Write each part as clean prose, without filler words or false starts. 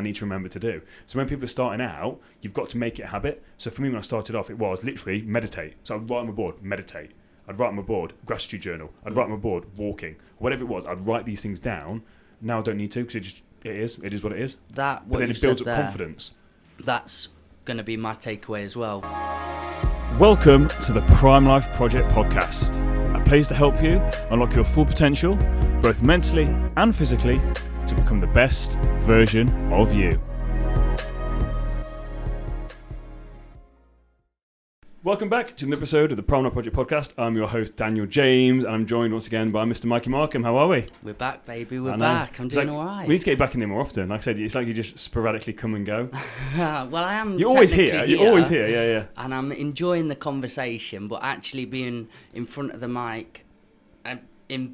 I need to remember to do. So when people are starting out, you've got to make it a habit. So for me, when I started off, it was literally meditate. So I'd write on my board, meditate. I'd write on my board, gratitude journal. I'd write on my board, walking. Whatever it was, I'd write these things down. Now I don't need to because it is what it is. But then it builds up confidence. That's going to be my takeaway as well. Welcome to the Prime Life Project podcast, a place to help you unlock your full potential, both mentally and physically, to become the best version of you. Welcome back to another episode of the Prime Life Project podcast. I'm your host, Daniel James, and I'm joined once again by Mr. Mikey Markham. How are we? We're back, baby. We're back. I'm doing all right. We need to get back in here more often. Like I said, it's like you just sporadically come and go. Well, I am. You're always here. You're always here. Yeah. And I'm enjoying the conversation, but actually being in front of the mic,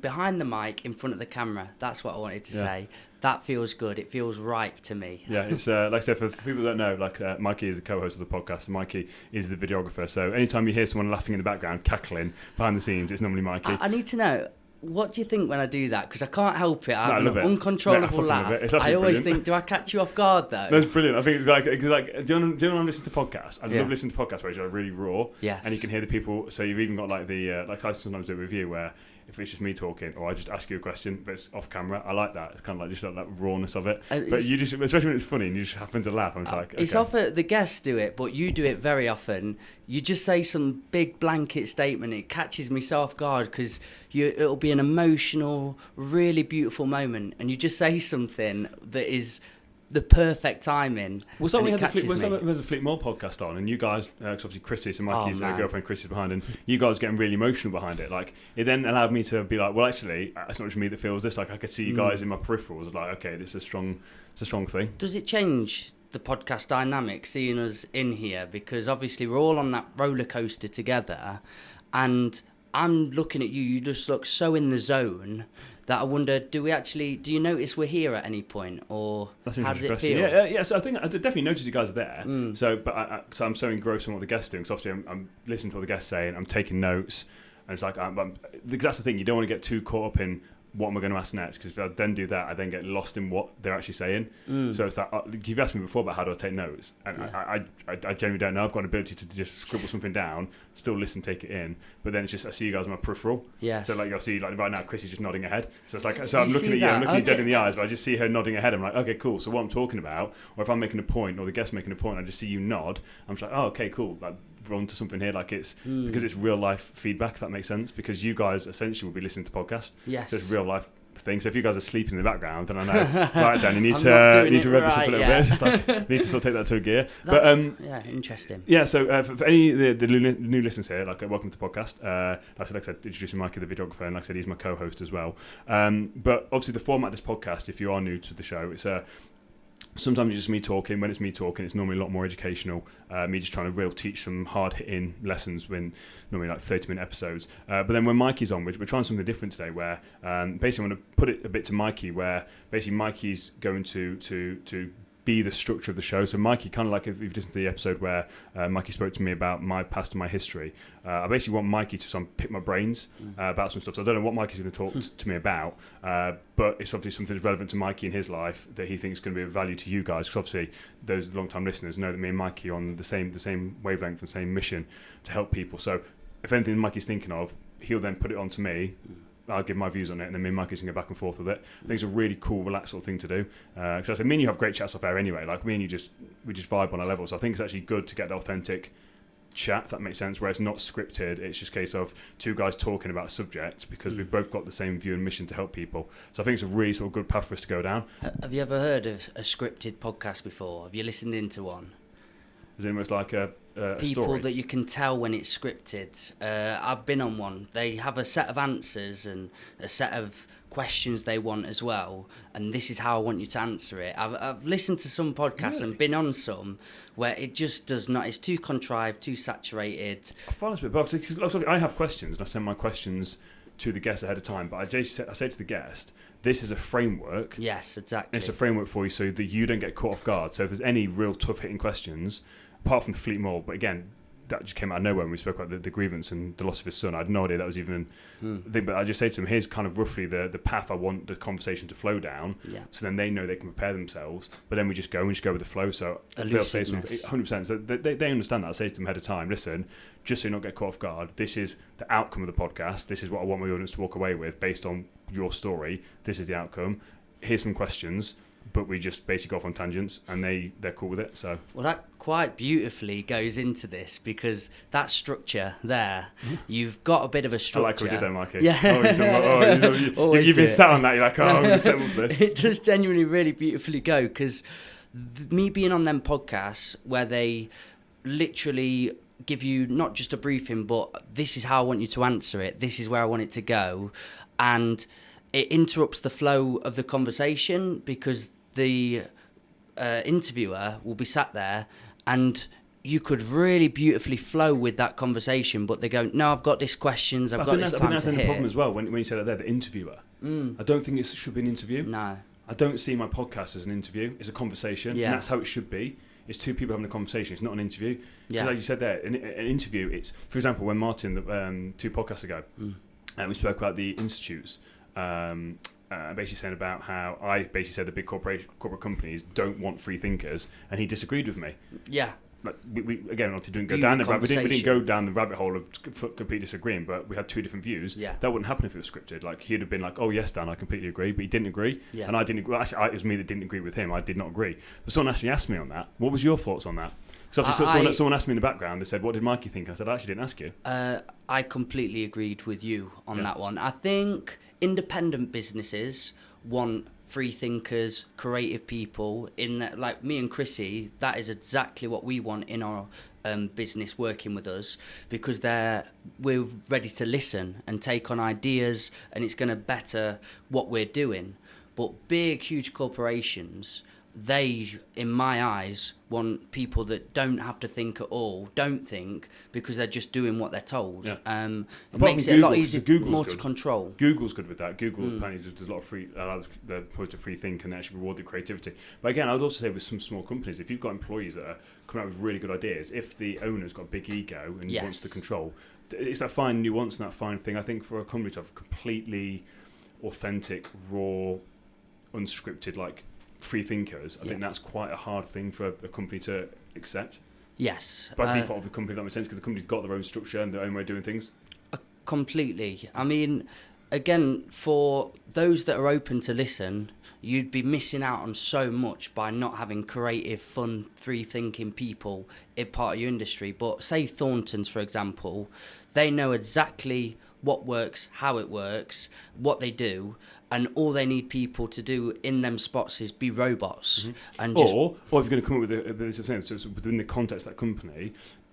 behind the mic, in front of the camera. That's what I wanted to say. That feels good. It feels ripe to me. Yeah, it's like I said, for people that don't know, Mikey is a co-host of the podcast, and Mikey is the videographer. So anytime you hear someone laughing in the background, cackling behind the scenes, it's normally Mikey. I need to know, what do you think when I do that? Because I can't help it. I have an uncontrollable laugh. I always think, do I catch you off guard though? That's brilliant. I think it's like do you want to listen to podcasts? I love listening to podcasts where it's like really raw. Yes. And you can hear the people. So you've even got like I sometimes do a review where if it's just me talking, or I just ask you a question, but it's off camera. I like that. It's kind of like just like that rawness of it. But you just, especially when it's funny and you just happen to laugh, I'm just like, okay. It's often the guests do it, but you do it very often. You just say some big blanket statement. It catches me so off guard because it'll be an emotional, really beautiful moment, and you just say something that is the perfect timing. We had the Fleet More podcast on, and you guys, because obviously Chrissy, so Mikey's girlfriend Chrissy's behind, and you guys getting really emotional behind it. Like, it then allowed me to be like, well, actually, it's not just me that feels this. Like, I could see you guys in my peripherals. Like, okay, this is it's a strong thing. Does it change the podcast dynamic seeing us in here? Because obviously we're all on that roller coaster together, and I'm looking at you. You just look so in the zone that I wonder, do you notice we're here at any point, or how does it feel? Yeah. So I think I definitely noticed you guys there. So, but so I'm so engrossed in what the guests are doing. So obviously I'm listening to what the guests say, and I'm taking notes. And it's like, that's the thing. You don't want to get too caught up in what am I going to ask next? Because if I then do that, I then get lost in what they're actually saying. So it's that you've asked me before about how do I take notes, and I genuinely don't know. I've got an ability to just scribble something down, still listen, take it in, but then it's just I see you guys in my peripheral. Yes. So like you'll see like right now, Chrissy's just nodding her head. So it's like I'm looking at you, I'm looking you dead in the eyes, but I just see her nodding her head. I'm like, okay, cool. So what I'm talking about, or if I'm making a point, or the guest making a point, I just see you nod. I'm just like, oh, okay, cool. Like, we're onto something here, like it's because it's real life feedback, if that makes sense, because you guys essentially will be listening to podcasts. Yes. So it's real life thing. So if you guys are sleeping in the background, then I know, right, Dan, you need to rev this up a little bit. It's just like, you need to sort of take that to a gear. Interesting. Yeah, so for any of the new listeners here, welcome to the podcast. Like I said, introducing Mikey, the videographer, and like I said, he's my co-host as well. But obviously the format of this podcast, if you are new to the show, it's sometimes it's just me talking. When it's me talking, it's normally a lot more educational. Me just trying to teach some hard-hitting lessons when normally like 30-minute episodes. But then when Mikey's on, we're trying something different today where basically I'm going to put it a bit to Mikey where basically Mikey's going to be the structure of the show. So Mikey, kind of like if you've listened to the episode where Mikey spoke to me about my past and my history, I basically want Mikey to pick my brains about some stuff. So I don't know what Mikey's going to talk to me about, but it's obviously something that's relevant to Mikey in his life that he thinks is going to be of value to you guys. Because obviously those long-time listeners know that me and Mikey are on the same wavelength, the same mission to help people. So if anything Mikey's thinking of, he'll then put it on to me. I'll give my views on it, and then me and Mikey can go back and forth with it. I think it's a really cool, relaxed sort of thing to do. Because I said, me and you have great chats off air anyway. Like me and you we just vibe on a level. So I think it's actually good to get the authentic chat, if that makes sense, where it's not scripted. It's just a case of two guys talking about a subject because we've both got the same view and mission to help people. So I think it's a really sort of good path for us to go down. Have you ever heard of a scripted podcast before? Have you listened into one? Is it almost like a people story that you can tell when it's scripted? I've been on one. They have a set of answers and a set of questions they want as well, and this is how I want you to answer it. I've listened to some podcasts and been on some where it just does not. It's too contrived, too saturated. I find this a bit boxy because I have questions and I send my questions to the guest ahead of time, but I say to the guest, this is a framework. Yes, exactly. It's a framework for you so that you don't get caught off guard. So if there's any real tough hitting questions, apart from the Fleet More, but again, that just came out of nowhere when we spoke about the grievance and the loss of his son. I had no idea that was even a thing, but I just say to him, here's kind of roughly the path I want the conversation to flow down, so then they know they can prepare themselves, but then we just go with the flow. So they'll say something 100%, so they understand that. I say to them ahead of time, listen, just so you not get caught off guard, this is the outcome of the podcast, this is what I want my audience to walk away with based on your story, this is the outcome, here's some questions, but we just basically go off on tangents, and they're cool with it. So well, that quite beautifully goes into this, because that structure there, you've got a bit of a structure. I like what you did there, Mikey. Yeah. You've been sat on that. You're like, I'm going to settle for this. It does genuinely really beautifully go, because me being on them podcasts where they literally give you not just a briefing, but this is how I want you to answer it, this is where I want it to go, and it interrupts the flow of the conversation, because the interviewer will be sat there and you could really beautifully flow with that conversation, but they go, no, I've got these questions, I've got this time to hear. I think that's the problem as well, when you say that there, the interviewer. I don't think it should be an interview. No. I don't see my podcast as an interview. It's a conversation, and that's how it should be. It's two people having a conversation. It's not an interview. Because like you said there, an interview, it's, for example, when Martin, 2 podcasts ago, we spoke about the institutes, basically saying about how I basically said the big corporate companies don't want free thinkers, and he disagreed with me. Yeah. Like we again, obviously didn't go down we didn't go down the rabbit hole of completely disagreeing, but we had 2 different views. Yeah. That wouldn't happen if it was scripted. Like, he'd have been like, "Oh yes, Dan, I completely agree," but he didn't agree, and I didn't agree. Actually, it was me that didn't agree with him. I did not agree. But someone actually asked me on that. What was your thoughts on that? So someone asked me in the background. They said, "What did Mikey think?" I said, "I actually didn't ask you." I completely agreed with you on that one. I think independent businesses want free thinkers, creative people. In that, like me and Chrissy, that is exactly what we want in our business working with us, because we're ready to listen and take on ideas, and it's going to better what we're doing. But big, huge corporations, they, in my eyes, want people that don't have to think at all, don't think, because they're just doing what they're told. Yeah. It makes it a lot easier, more to control. Google's good with that. Google apparently does a lot of free, they're opposed to free think, and they actually reward the creativity. But again, I would also say with some small companies, if you've got employees that are coming out with really good ideas, if the owner's got a big ego and wants to control, it's that fine nuance and that fine thing. I think for a company to have completely authentic, raw, unscripted, like, free thinkers, I think that's quite a hard thing for a company to accept. Yes. By default of the company, if that makes sense, because the company's got their own structure and their own way of doing things. Completely. I mean, again, for those that are open to listen, you'd be missing out on so much by not having creative, fun, free-thinking people in part of your industry. But say Thornton's, for example, they know exactly what works, how it works, what they do, and all they need people to do in them spots is be robots. And or if you're going to come up with this, so within the context of that company,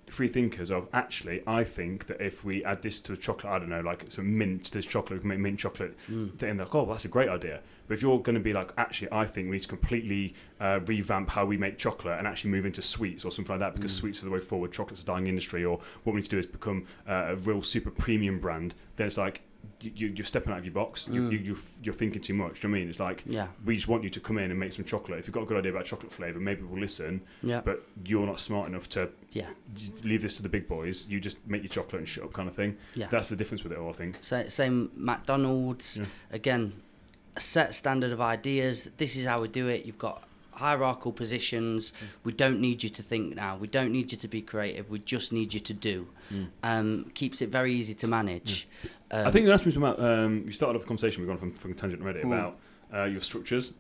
free thinkers of, actually, I think that if we add this to a chocolate, I don't know, like some mint to this chocolate, we can make mint chocolate, then they're like, oh, that's a great idea. But if you're going to be like, actually, I think we need to completely revamp how we make chocolate and actually move into sweets or something like that, because sweets are the way forward, chocolate's a dying industry, or what we need to do is become a real super premium brand, then it's like, you're stepping out of your box. You're thinking too much. Do you know what I mean? It's like, we just want you to come in and make some chocolate. If you've got a good idea about chocolate flavour, maybe we'll listen. But you're not smart enough to leave this to the big boys. You just make your chocolate and shut up, kind of thing. That's the difference with it all, I think. Same McDonald's. Again, a set standard of ideas. This is how we do it. You've got hierarchical positions. We don't need you to think now. We don't need you to be creative. We just need you to do. Keeps it very easy to manage. I think you asked me something about, you started off the conversation, we've gone from tangent already, about your structures.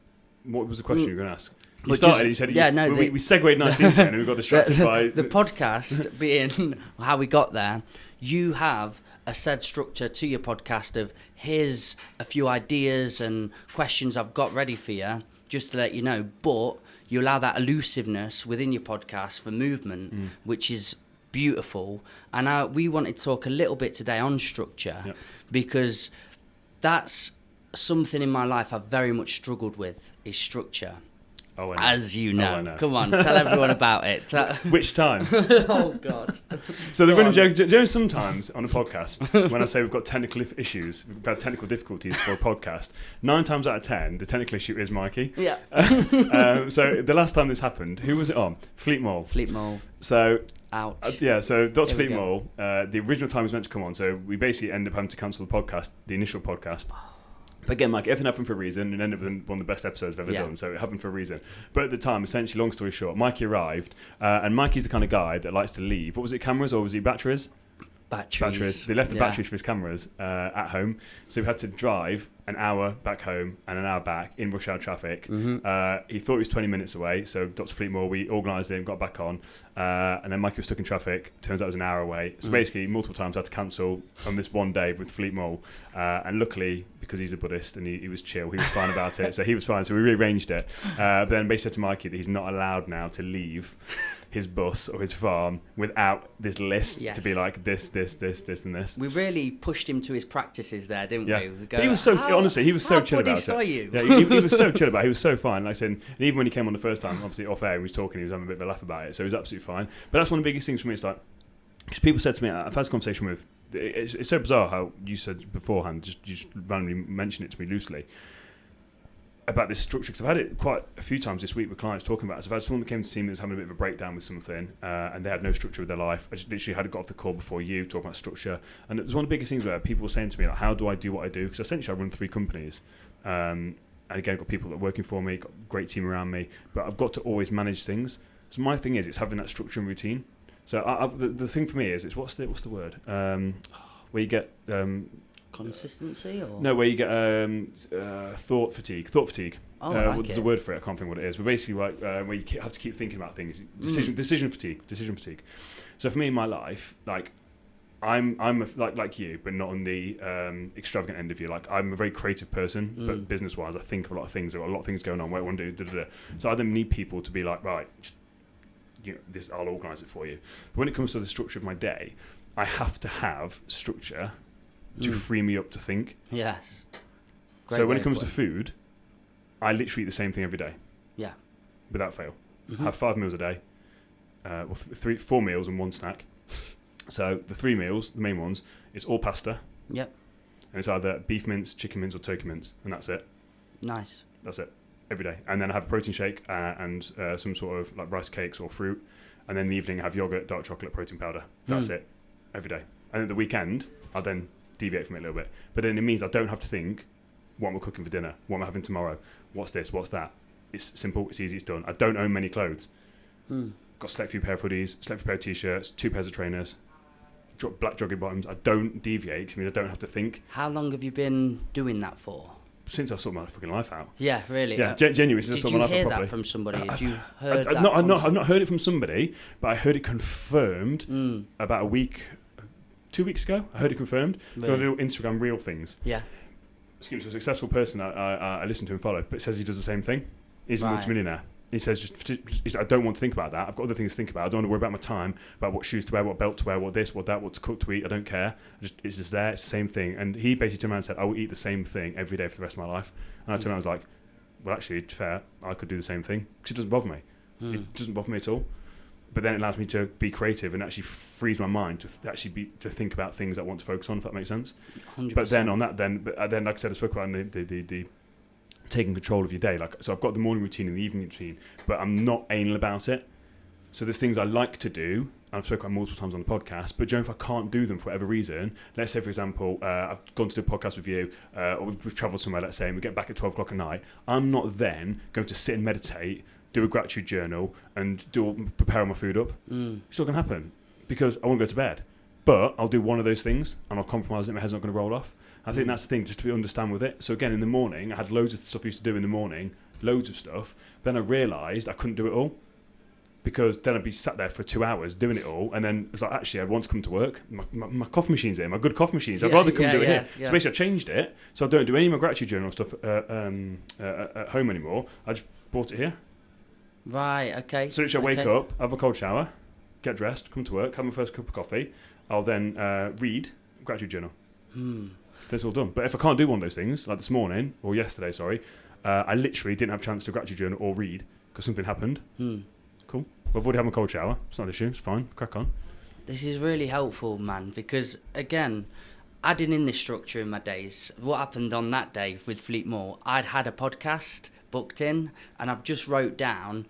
What was the question you were going to ask? You started, you said, we segued nicely into it and we got distracted by... The podcast being how we got there, you have a said structure to your podcast of, here's a few ideas and questions I've got ready for you, just to let you know, but you allow that elusiveness within your podcast for movement, which is beautiful. And we wanted to talk a little bit today on structure, because that's something in my life I've very much struggled with, is structure. Oh, I know. As you I know. know. Come on, tell everyone about it. Which time? Oh, God. So the running joke, you know, sometimes on a podcast, when I say we've got technical issues, we've had technical difficulties for a podcast, 9 times out of 10, the technical issue is Mikey. Yeah. So the last time this happened, who was it on? Fleet Mole. Fleet Mole. So... Ouch. So Dr. Here we Fleet Mole, the original time was meant to come on, so we basically ended up having to cancel the podcast, the initial podcast. But again, Mike, everything happened for a reason, and ended up being one of the best episodes I've ever done, so it happened for a reason. But at the time, essentially, long story short, Mikey arrived, and Mikey's the kind of guy that likes to leave. What was it, cameras, or was it batteries? Batteries. They left the batteries for his cameras at home, so we had to drive an hour back home and an hour back in rush hour traffic. He thought he was 20 minutes away, so Dr. Fleetmore, we organised him, got back on, and then Mikey was stuck in traffic. Turns out it was an hour away. So basically, multiple times I had to cancel on this one day with Fleetmore, and luckily, because he's a Buddhist and he was chill, he was fine about it, so he was fine. So we rearranged it. But then basically said to Mikey that he's not allowed now to leave his bus or his farm without this list to be like this, and this. We really pushed him to his practices there, didn't we? We go, but he was so honestly, he was so chill about it. Are you? Yeah, he was so chill about it. He was so fine. Like I said, and even when he came on the first time, obviously off air, he was talking, he was having a bit of a laugh about it, so he was absolutely fine. But that's one of the biggest things for me. It's like, because people said to me, I've had this conversation with. It's so bizarre how you said beforehand, you just randomly mentioned it to me loosely, about this structure, because I've had it quite a few times this week with clients talking about it. So I've had someone that came to see me that was having a bit of a breakdown with something, and they had no structure with their life. I just literally had got off the call before you talking about structure, and it was one of the biggest things where people were saying to me, like, how do I do what I do? Because essentially I run 3 companies, and again, I've got people that are working for me, got a great team around me, but I've got to always manage things. So my thing is, it's having that structure and routine. So the thing for me is, it's what's the word? Where you get consistency, or no, where you get thought fatigue. Oh, I like there's a word for it. I can't think what it is, but basically, like where you have to keep thinking about things. Decision fatigue. So for me in my life, like I'm like you, but not on the extravagant end of you. Like I'm a very creative person, but business-wise, I think of a lot of things. There are a lot of things going on. What I want to do, So I then need people to be like, right, just, this, I'll organise it for you. But when it comes to the structure of my day, I have to have structure to free me up to think. Yes. So when it comes to food, I literally eat the same thing every day. Yeah. Without fail. Have 5 meals a day. 4 meals and 1 snack. So the 3 meals, the main ones, it's all pasta. Yep. And it's either beef mince, chicken mince, or turkey mince, and that's it. Nice. That's it. Every day. And then I have a protein shake and some sort of like rice cakes or fruit. And then in the evening I have yogurt, dark chocolate, protein powder. That's it. Every day. And at the weekend, I'll then deviate from it a little bit. But then it means I don't have to think, what am I cooking for dinner? What am I having tomorrow? What's this? What's that? It's simple, it's easy, it's done. I don't own many clothes. Got a select few pair of hoodies, select few pair of t-shirts, 2 pairs of trainers, black jogging bottoms. I don't deviate, because I mean I don't have to think. How long have you been doing that for? Since I sorted my fucking life out. Yeah, really. Yeah, genuinely. Since I sorted my life out properly. Did you hear that from somebody? Did you heard I've not heard it from somebody, but I heard it confirmed about 2 weeks ago. I heard it confirmed. Really? Got little Instagram reel things. Yeah. Excuse me, a successful person I listen to and follow, but says he does the same thing. He's a multimillionaire. He says, I don't want to think about that. I've got other things to think about. I don't want to worry about my time, about what shoes to wear, what belt to wear, what this, what that, what to cook, to eat. I don't care. It's just there. It's the same thing. And he basically turned around and said, I will eat the same thing every day for the rest of my life. And I turned around and was like, well, actually, to be fair, I could do the same thing, because it doesn't bother me. It doesn't bother me at all. But then it allows me to be creative and actually frees my mind to actually to think about things I want to focus on, if that makes sense. 100%. But then on that, then like I said, I spoke about the taking control of your day. Like, so I've got the morning routine and the evening routine, but I'm not anal about it. So there's things I like to do, and I've spoken about multiple times on the podcast, but if I can't do them for whatever reason, let's say, for example, I've gone to do a podcast with you, or we've travelled somewhere, let's say, and we get back at 12 o'clock at night, I'm not then going to sit and meditate, do a gratitude journal, and prepare my food up. It's not going to happen, because I won't go to bed. But I'll do one of those things, and I'll compromise it, my head's not going to roll off. I think that's the thing, just to understand with it. So again, in the morning, I had loads of stuff I used to do in the morning, loads of stuff. Then I realised I couldn't do it all, because then I'd be sat there for 2 hours doing it all, and then it's like, actually, I'd want to come to work. My coffee machine's here, my good coffee machines. I'd rather come do it here. Yeah. So basically, I changed it, so I don't do any of my gratitude journal stuff at home anymore. I just brought it here. Right, okay. So I wake up, have a cold shower, get dressed, come to work, have my first cup of coffee. I'll then read gratitude journal. That's all done. But if I can't do one of those things, like this morning, or yesterday, sorry, I literally didn't have a chance to gratitude journal or read, because something happened. Cool. Well, I've already had my cold shower. It's not an issue. It's fine. Crack on. This is really helpful, man, because, again, adding in this structure in my days, what happened on that day with Fleet Moor, I'd had a podcast booked in, and I've just wrote down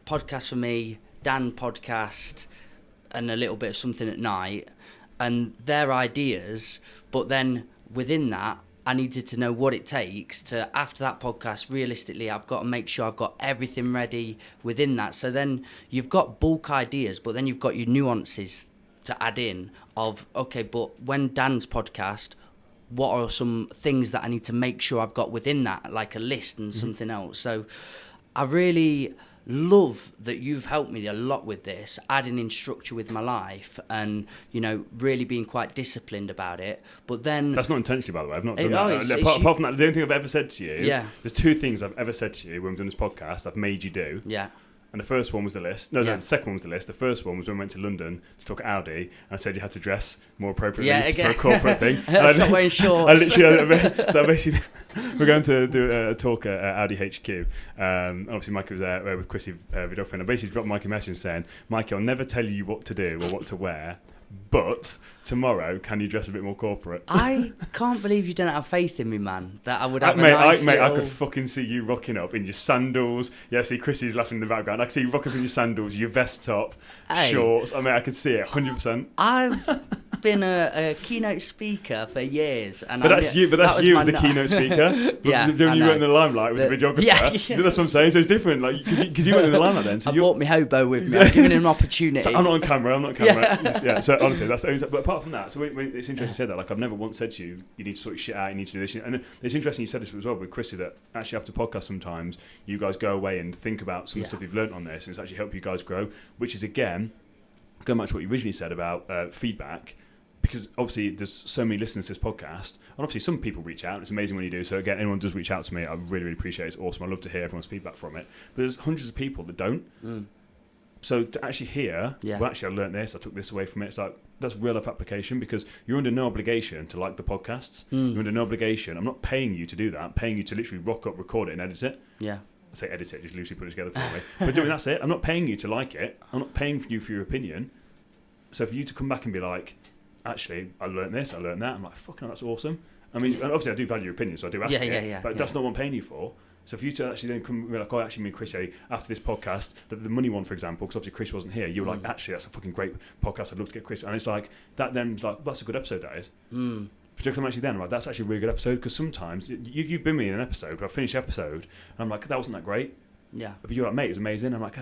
podcast for me, Dan podcast, and a little bit of something at night, and their ideas, but then within that, I needed to know what it takes to, after that podcast, realistically, I've got to make sure I've got everything ready within that. So then you've got bulk ideas, but then you've got your nuances to add in of, okay, but when Dan's podcast, what are some things that I need to make sure I've got within that, like a list and something else. So I really love that you've helped me a lot with this, adding in structure with my life and, you know, really being quite disciplined about it. But then... That's not intentionally, by the way. I've not done that. Apart from that, the only thing I've ever said to you, there's two things I've ever said to you when we've done this podcast I've made you do. Yeah. And the first one was the list. No, the second one was the list. The first one was when we went to London to talk Audi, and I said you had to dress more appropriately for a corporate thing. Stop wearing shorts. So basically, we're going to do a talk at Audi HQ. Obviously, Mikey was there with Chrissy Vidofin. I basically dropped Mikey a message saying, Mikey, I'll never tell you what to do or what to wear, but tomorrow, can you dress a bit more corporate? I can't believe you don't have faith in me, man. That I would have I could fucking see you rocking up in your sandals. Yeah, see Chrissy's laughing in the background. I could see you rocking up in your sandals, your vest top, shorts. I mean, I could see it 100%. I've been a keynote speaker for years, and that's you as the keynote speaker. Yeah, you went in the limelight with the videographer. Yeah. That's what I'm saying. So it's different, like because you went in the limelight then. So I brought my hobo with me. I'm giving him an opportunity. So I'm not on camera. Yeah. So honestly, that's. But apart from that, so it's interesting you said that. Like I've never once said to you, you need to sort your shit out. You need to do this. And it's interesting you said this as well with Chrissy, that actually after podcasts sometimes you guys go away and think about some stuff you've learnt on this, and it's actually helped you guys grow. Which is again going back to what you originally said about feedback. Because obviously there's so many listeners to this podcast, and obviously some people reach out. It's amazing when you do. So again, anyone does reach out to me, I really, really appreciate it. It's awesome. I love to hear everyone's feedback from it. But there's hundreds of people that don't. So to actually hear, well, actually I learnt this, I took this away from it. It's like, that's real life application, because you're under no obligation to like the podcasts. You're under no obligation. I'm not paying you to do that. I'm paying you to literally rock up, record it, and edit it. Yeah. I say edit it, just loosely put it together for me. But doing that's it. I'm not paying you to like it. I'm not paying you for your opinion. So for you to come back and be like, actually, I learnt this, I learnt that. I'm like, fucking hell, that's awesome. I mean, obviously I do value your opinion, so I do ask it. But that's not what I'm paying you for. So for you to actually then come and be like, oh, actually, me and Chris, after this podcast, the money one, for example, because obviously Chris wasn't here, you were like, actually, that's a fucking great podcast. I'd love to get Chris. And it's like, that then is like, that's a good episode, that is. Particularly I'm actually then, I'm like, that's actually a really good episode, because sometimes you've been with me in an episode, but I finished the episode, and I'm like, that wasn't that great. Yeah. But you're like, mate, it was amazing. I'm like,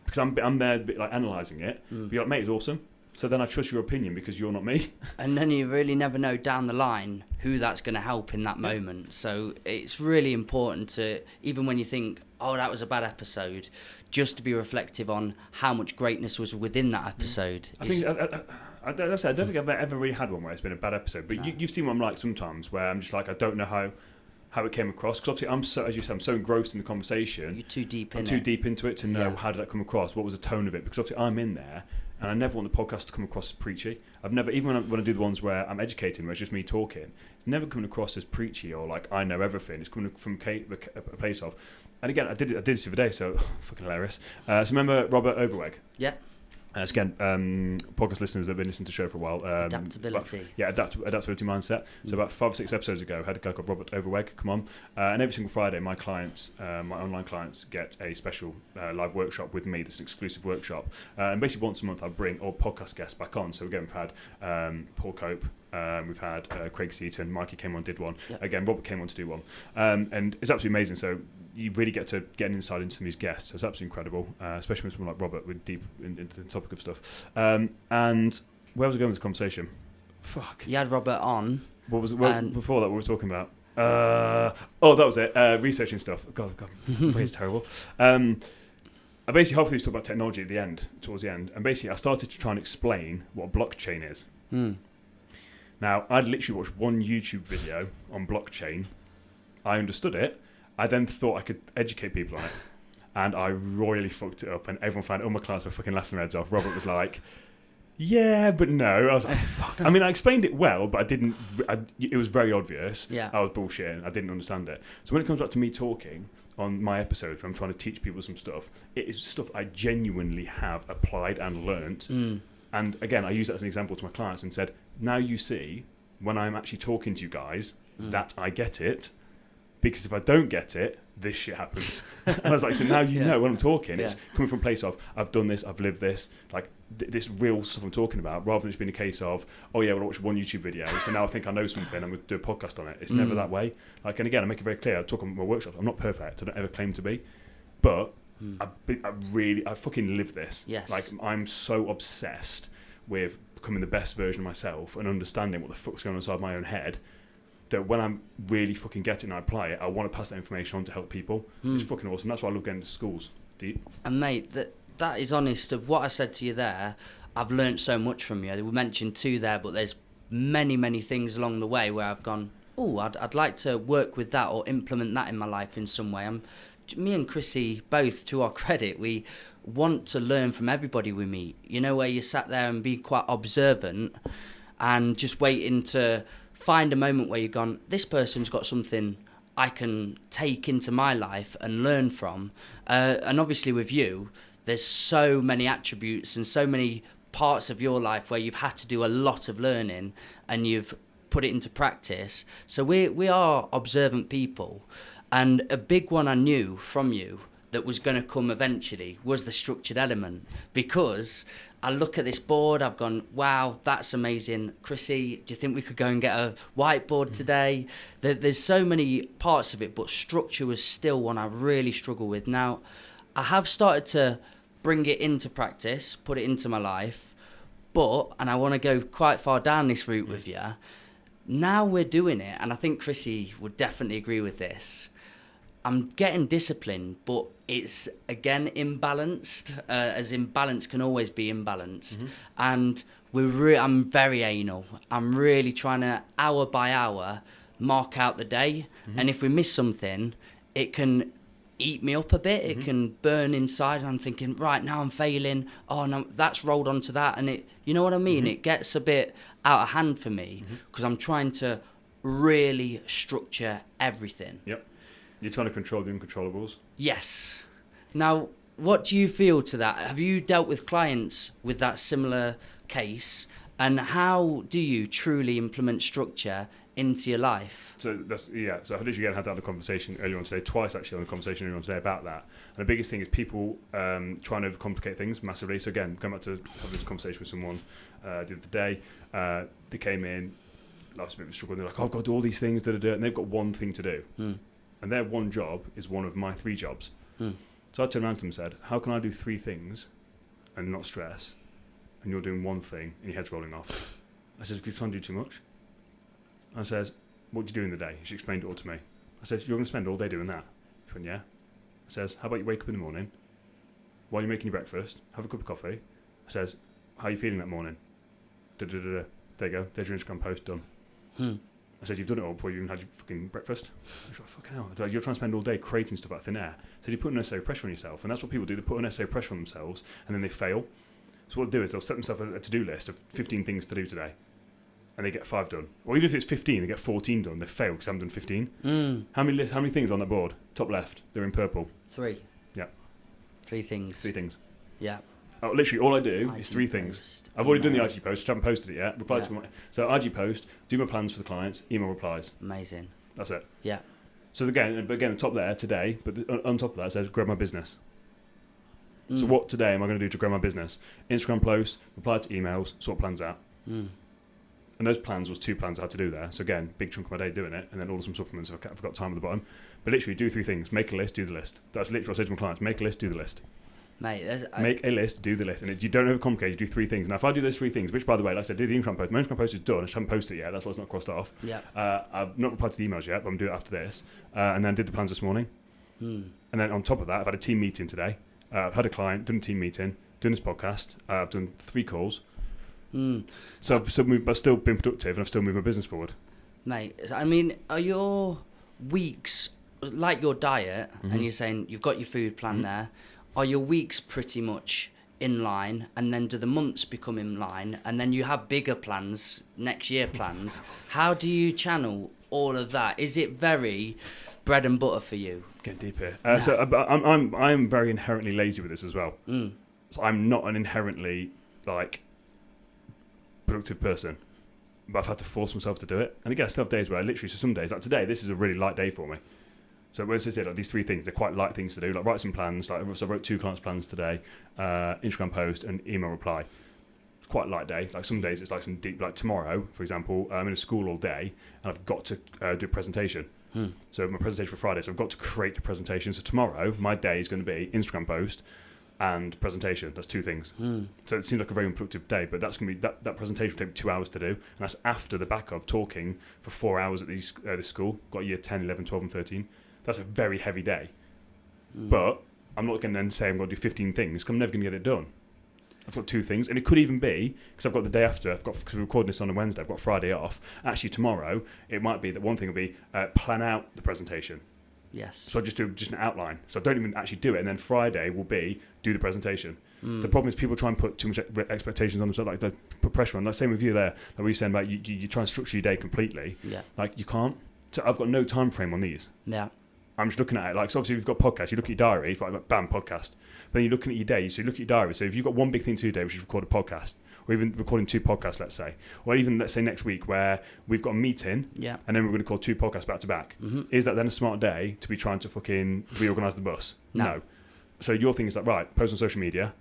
because I'm there a bit like analysing it. But you're like, mate, it was awesome. So then I trust your opinion because you're not me. And then you really never know down the line who that's going to help in that moment. So it's really important to, even when you think, oh, that was a bad episode, just to be reflective on how much greatness was within that episode. I don't think I've ever really had one where it's been a bad episode. But you've seen what I'm like sometimes, where I'm just like, I don't know how it came across, because obviously as you said, I'm so engrossed in the conversation. You're too deep into it to know how did that come across, what was the tone of it, because obviously I'm in there, and I never want the podcast to come across as preachy. I've never, even when I do the ones where I'm educating, where it's just me talking, it's never coming across as preachy or like I know everything. It's coming from a place of, and again, I did this the other day, so fucking hilarious. So remember Robert Overweg? Yeah. Again, podcast listeners that have been listening to the show for a while. Adaptability. Adaptability mindset. So about 5 or 6 episodes ago, I had a guy called Robert Overweg come on. And every single Friday, my clients, my online clients, get a special live workshop with me. This is an exclusive workshop. And basically once a month, I bring all podcast guests back on. So again, we've had Paul Cope, we've had Craig Seaton, Mikey came on, did one. Yep. Again, Robert came on to do one. And it's absolutely amazing. So you really get to get an insight into some of these guests. So it's absolutely incredible, especially with someone like Robert with deep into the topic of stuff. And where was I going with this conversation? Fuck. You had Robert on. What was it? Before that, what were we talking about? That was it. Researching stuff. God, it's terrible. I basically hopefully talk about technology at the end, towards the end, and basically I started to try and explain what a blockchain is. Now, I'd literally watched one YouTube video on blockchain. I understood it. I then thought I could educate people on it. And I royally fucked it up. And everyone found all my clients were fucking laughing their heads off. Robert was like, Yeah, but no. I was like, fuck. I mean, I explained it well, but I didn't. It was very obvious. Yeah. I was bullshitting. I didn't understand it. So when it comes back to me talking on my episodes where I'm trying to teach people some stuff, it is stuff I genuinely have applied and learnt. And again, I use that as an example to my clients and said, now you see, when I'm actually talking to you guys, that I get it. Because if I don't get it, this shit happens. And I was like, so now you know when I'm talking, it's coming from a place of, I've done this, I've lived this, like this real stuff I'm talking about, rather than it's been a case of, oh yeah, well, I watched one YouTube video, so now I think I know something, I'm going to do a podcast on it. It's never that way. Like, and again, I make it very clear, I talk on my workshops, I'm not perfect, I don't ever claim to be, but I fucking live this. Yes. Like, I'm so obsessed with becoming the best version of myself and understanding what the fuck's going on inside my own head, that when I'm really fucking getting it and I apply it, I want to pass that information on to help people. It's fucking awesome. That's why I love going to schools. Deep. And mate, that is honest. Of what I said to you there, I've learnt so much from you. We mentioned 2 there, but there's many things along the way where I've gone, oh, I'd like to work with that or implement that in my life in some way. Me and Chrissy, both, to our credit, we want to learn from everybody we meet. You know, where you sat there and be quite observant and just waiting to find a moment where you've gone, this person's got something I can take into my life and learn from. And obviously with you, there's so many attributes and so many parts of your life where you've had to do a lot of learning and you've put it into practice. So we are observant people. And a big one I knew from you that was going to come eventually was the structured element, because I look at this board, I've gone, wow, that's amazing. Chrissy, do you think we could go and get a whiteboard today? There's so many parts of it, but structure was still one I really struggle with. Now, I have started to bring it into practice, put it into my life, and I want to go quite far down this route with you. Now we're doing it, and I think Chrissy would definitely agree with this. I'm getting disciplined, but it's, again, imbalanced, as imbalance can always be imbalanced. And I'm very anal. I'm really trying to, hour by hour, mark out the day. And if we miss something, it can eat me up a bit. It can burn inside. And I'm thinking, right, now I'm failing. Oh, no, that's rolled onto that. And you know what I mean? It gets a bit out of hand for me because I'm trying to really structure everything. Yep. You're trying to control the uncontrollables? Yes. Now, what do you feel to that? Have you dealt with clients with that similar case? And how do you truly implement structure into your life? So So I literally had that conversation earlier on today, twice actually on the conversation earlier on today about that. And the biggest thing is people trying to overcomplicate things massively. So again, going back to having this conversation with someone the other day, they came in, last bit of a struggle, and they're like, oh, I've got to do all these things, and they've got one thing to do. And their one job is one of my 3 jobs. So I turned around to them and said, how can I do 3 things and not stress, and you're doing one thing and your head's rolling off? I said, you're trying to do too much. I says, what do you do in the day? She explained it all to me. I said, you're going to spend all day doing that? She went, yeah. I says, how about you wake up in the morning, while you're making your breakfast, have a cup of coffee. I says, how are you feeling that morning? There you go, there's your Instagram post done. I said, you've done it all before you even had your fucking breakfast. I said, fucking hell. You're trying to spend all day creating stuff out of thin air. So you put unnecessary pressure on yourself. And that's what people do. They put unnecessary pressure on themselves and then they fail. So what they'll do is they'll set themselves a to-do list of 15 things to do today. And they get 5 done. Or even if it's 15, they get 14 done. They fail because they haven't done 15. How many things on that board? Top left. They're in purple. 3. Yeah. 3 things. 3 things. Yeah. Oh, literally, all I do is 3 things. Post, I've already done the emails. IG post, haven't posted it yet. Reply to so IG post, do my plans for the clients, email replies. Amazing. That's it. Yeah. So again, the top there today, but on top of that it says grab my business. So what today am I going to do to grow my business? Instagram posts, reply to emails, sort plans out. And those plans was 2 plans I had to do there. So again, big chunk of my day doing it, and then order some supplements if I've got time at the bottom. But literally do 3 things: make a list, do the list. That's literally what I say to my clients: make a list, do the list. Mate, make a list, do the list, and you don't overcomplicate. You do 3 things. Now, if I do those 3 things, which by the way, like I said, do the Instagram post. My Instagram post is done. I just haven't posted it yet. That's why it's not crossed off. Yeah. I've not replied to the emails yet, but I'm doing it after this. And then did the plans this morning. And then on top of that, I've had a team meeting today. I've had a client, done a team meeting, doing this podcast. I've done 3 calls. So I've still been productive, and I've still moved my business forward. Mate, I mean, are your weeks like your diet? And you're saying you've got your food plan there. Are your weeks pretty much in line, and then do the months become in line, and then you have bigger plans, next year plans? How do you channel all of that? Is it very bread and butter for you? Get deep here. So I'm very inherently lazy with this as well. So I'm not an inherently like productive person, but I've had to force myself to do it. And again, I still have days where I literally, so some days like today, this is a really light day for me. So as I said, like these 3 things, they're quite light things to do. Like write some plans. Like so I wrote 2 clients' plans today, Instagram post and email reply. It's quite a light day. Like some days it's like some deep. Like tomorrow, for example, I'm in a school all day and I've got to do a presentation. So my presentation for Friday, so I've got to create a presentation. So tomorrow, my day is going to be Instagram post and presentation. That's 2 things. So it seems like a very unproductive day, but that's going to be that presentation will take me 2 hours to do, and that's after the back of talking for 4 hours at this school. Got year 10, 11, 12 and 13. That's a very heavy day. But I'm not going to then say I'm going to do 15 things, because I'm never going to get it done. I've got 2 things, and it could even be, because I've got the day after, because we're recording this on a Wednesday, I've got Friday off. Actually tomorrow, it might be that one thing will be plan out the presentation. Yes. So I just do just an outline. So I don't even actually do it. And then Friday will be do the presentation. The problem is people try and put too much expectations on themselves, like they put pressure on. Like same with you there. Like we were saying about you try and structure your day completely. Yeah. Like you can't. So I've got no time frame on these. Yeah. I'm just looking at it. Like so obviously we've got podcasts. You look at your diary. It's like bam, podcast. But then you're looking at your day. So you look at your diary. So if you've got one big thing to do today, which is record a podcast, or even recording 2 podcasts, let's say, or even let's say next week where we've got a meeting, and then we're going to call 2 podcasts back to back. Is that then a smart day to be trying to fucking reorganise the bus? No. So your thing is like, right, post on social media,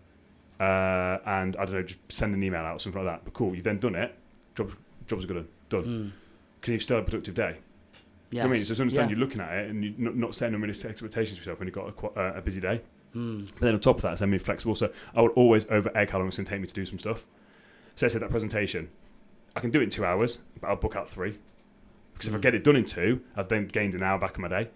and I don't know, just send an email out or something like that. But cool, you've then done it. Job's good done. Because you've still had a productive day. You know what I mean? So it's understand you're looking at it and you're not setting unrealistic expectations for yourself when you've got a busy day. But then on top of that, it's then being flexible. So I would always over-egg how long it's going to take me to do some stuff. So I said that presentation, I can do it in 2 hours, but I'll book out 3. Because if I get it done in 2, I've then gained an hour back of my day.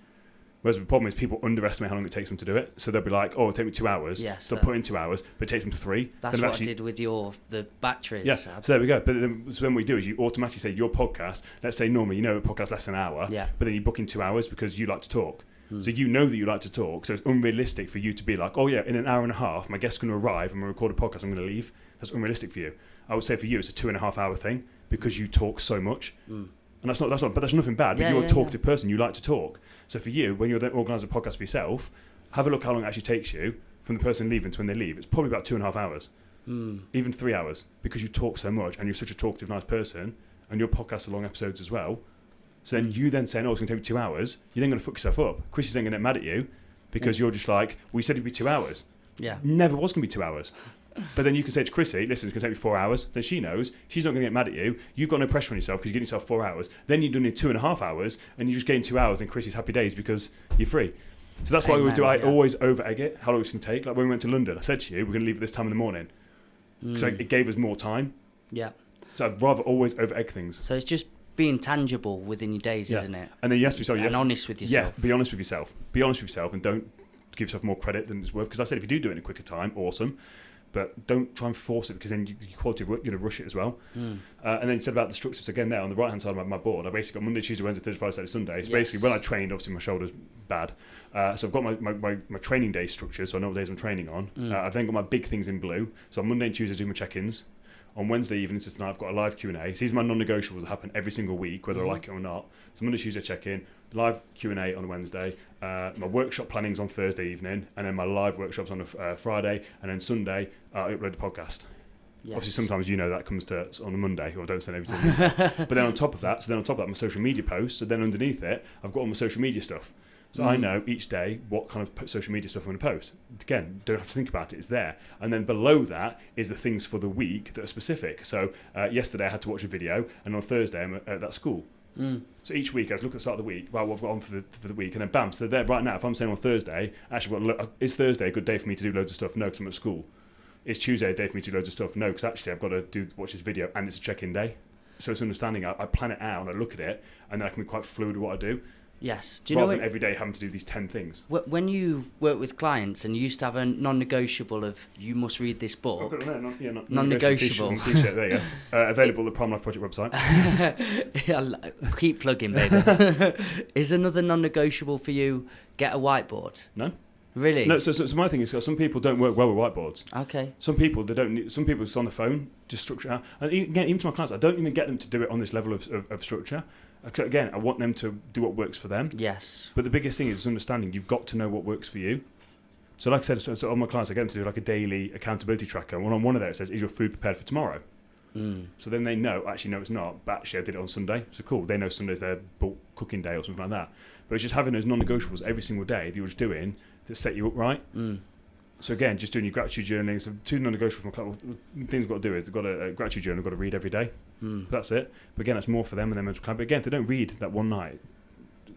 Whereas the problem is people underestimate how long it takes them to do it. So they'll be like, oh, it'll take me 2 hours. Yes, so they'll put in 2 hours, but it takes them 3. That's what I did with the batteries. Yeah, so there we go. But then, so then what you do is you automatically say your podcast, let's say normally, a podcast lasts an hour, but then you book in 2 hours because you like to talk. So you know that you like to talk, so it's unrealistic for you to be like, oh yeah, in an hour and a half, my guest's going to arrive, I'm going to record a podcast, I'm going to leave. That's unrealistic for you. I would say for you, it's a 2.5 hour thing because you talk so much. And that's nothing bad, but you're a talkative person, you like to talk. So for you, when you're then organising a podcast for yourself, have a look how long it actually takes you from the person leaving to when they leave. It's probably about 2.5 hours, even 3 hours, because you talk so much and you're such a talkative, nice person, and your podcasts are long episodes as well. So then you then saying, oh, it's going to take me 2 hours, you're then going to fuck yourself up. Chris is then going to get mad at you because you're just like, well, you said it'd be 2 hours. Yeah. Never was going to be 2 hours. But then you can say to Chrissy, listen, it's going to take me 4 hours. Then she knows she's not going to get mad at you. You've got no pressure on yourself because you're getting yourself 4 hours. Then you're doing it 2.5 hours and you just gain 2 hours and Chrissy's happy days because you're free. So that's what I always do. I always over-egg it, how long it's going to take. Like when we went to London, I said to you, we're going to leave at this time in the morning. Because it gave us more time. Yeah. So I'd rather always over-egg things. So it's just being tangible within your days, isn't it? And then you have to be sorry, honest with yourself. Yeah, be honest with yourself. Be honest with yourself and don't give yourself more credit than it's worth. Because I said if you do it in a quicker time, awesome. But don't try and force it because then your quality of work, you're going to rush it as well. And then you said about the structures again there on the right hand side of my board. I basically got Monday, Tuesday, Wednesday, Thursday, Friday, Saturday, Sunday. So basically when I trained, obviously my shoulder's bad. So I've got my training day structure, so I know what days I'm training on. I've then got my big things in blue. So on Monday and Tuesday I do my check-ins. On Wednesday evenings to tonight, I've got a live Q&A. So these are my non-negotiables that happen every single week, whether I like it or not. So Monday, Tuesday, check-in, live Q&A on Wednesday, my workshop planning's on Thursday evening, and then my live workshops on a Friday, and then Sunday, I upload the podcast. Yes. Obviously, sometimes that comes to on a Monday, or don't send everything. But then on top of that, my social media posts, so then underneath it, I've got all my social media stuff. So I know each day what kind of social media stuff I'm going to post. Again, don't have to think about it, it's there. And then below that is the things for the week that are specific. So yesterday I had to watch a video, and on Thursday I'm at that school. So each week I was looking at the start of the week, what I've got on for the week, and then bam, so they're there right now. If I'm saying on Thursday, actually, is Thursday a good day for me to do loads of stuff? No, because I'm at school. Is Tuesday a day for me to do loads of stuff? No, because actually I've got to watch this video, and it's a check-in day. So it's understanding, I plan it out, and I look at it, and then I can be quite fluid with what I do. Yes. Do you rather than every day having to do these 10 things. When you work with clients and you used to have a non-negotiable of you must read this book. I've got it there, non-negotiable. T-shirt, there you go. Available at Prime Life Project website. Keep plugging, baby. Is another non-negotiable for you get a whiteboard? No. Really? No, so my thing is, some people don't work well with whiteboards. Okay. Some people, they don't need, some people just on the phone, just structure out. And again, even to my clients, I don't even get them to do it on this level of structure. Again, I want them to do what works for them. Yes. But the biggest thing is understanding you've got to know what works for you. So like I said, so all my clients, I get them to do like a daily accountability tracker. And on one of there, it says, is your food prepared for tomorrow? So then they know, actually, no, it's not. But actually, I did it on Sunday. So cool. They know Sunday's their bulk cooking day or something like that. But it's just having those non-negotiables every single day that you're just doing that set you up right. So again, just doing your gratitude journaling. So 2 non-negotiables from things they've got to do is they've got a gratitude journal, they've got to read every day. That's it. But again, that's more for them and them. But again, if they don't read that one night,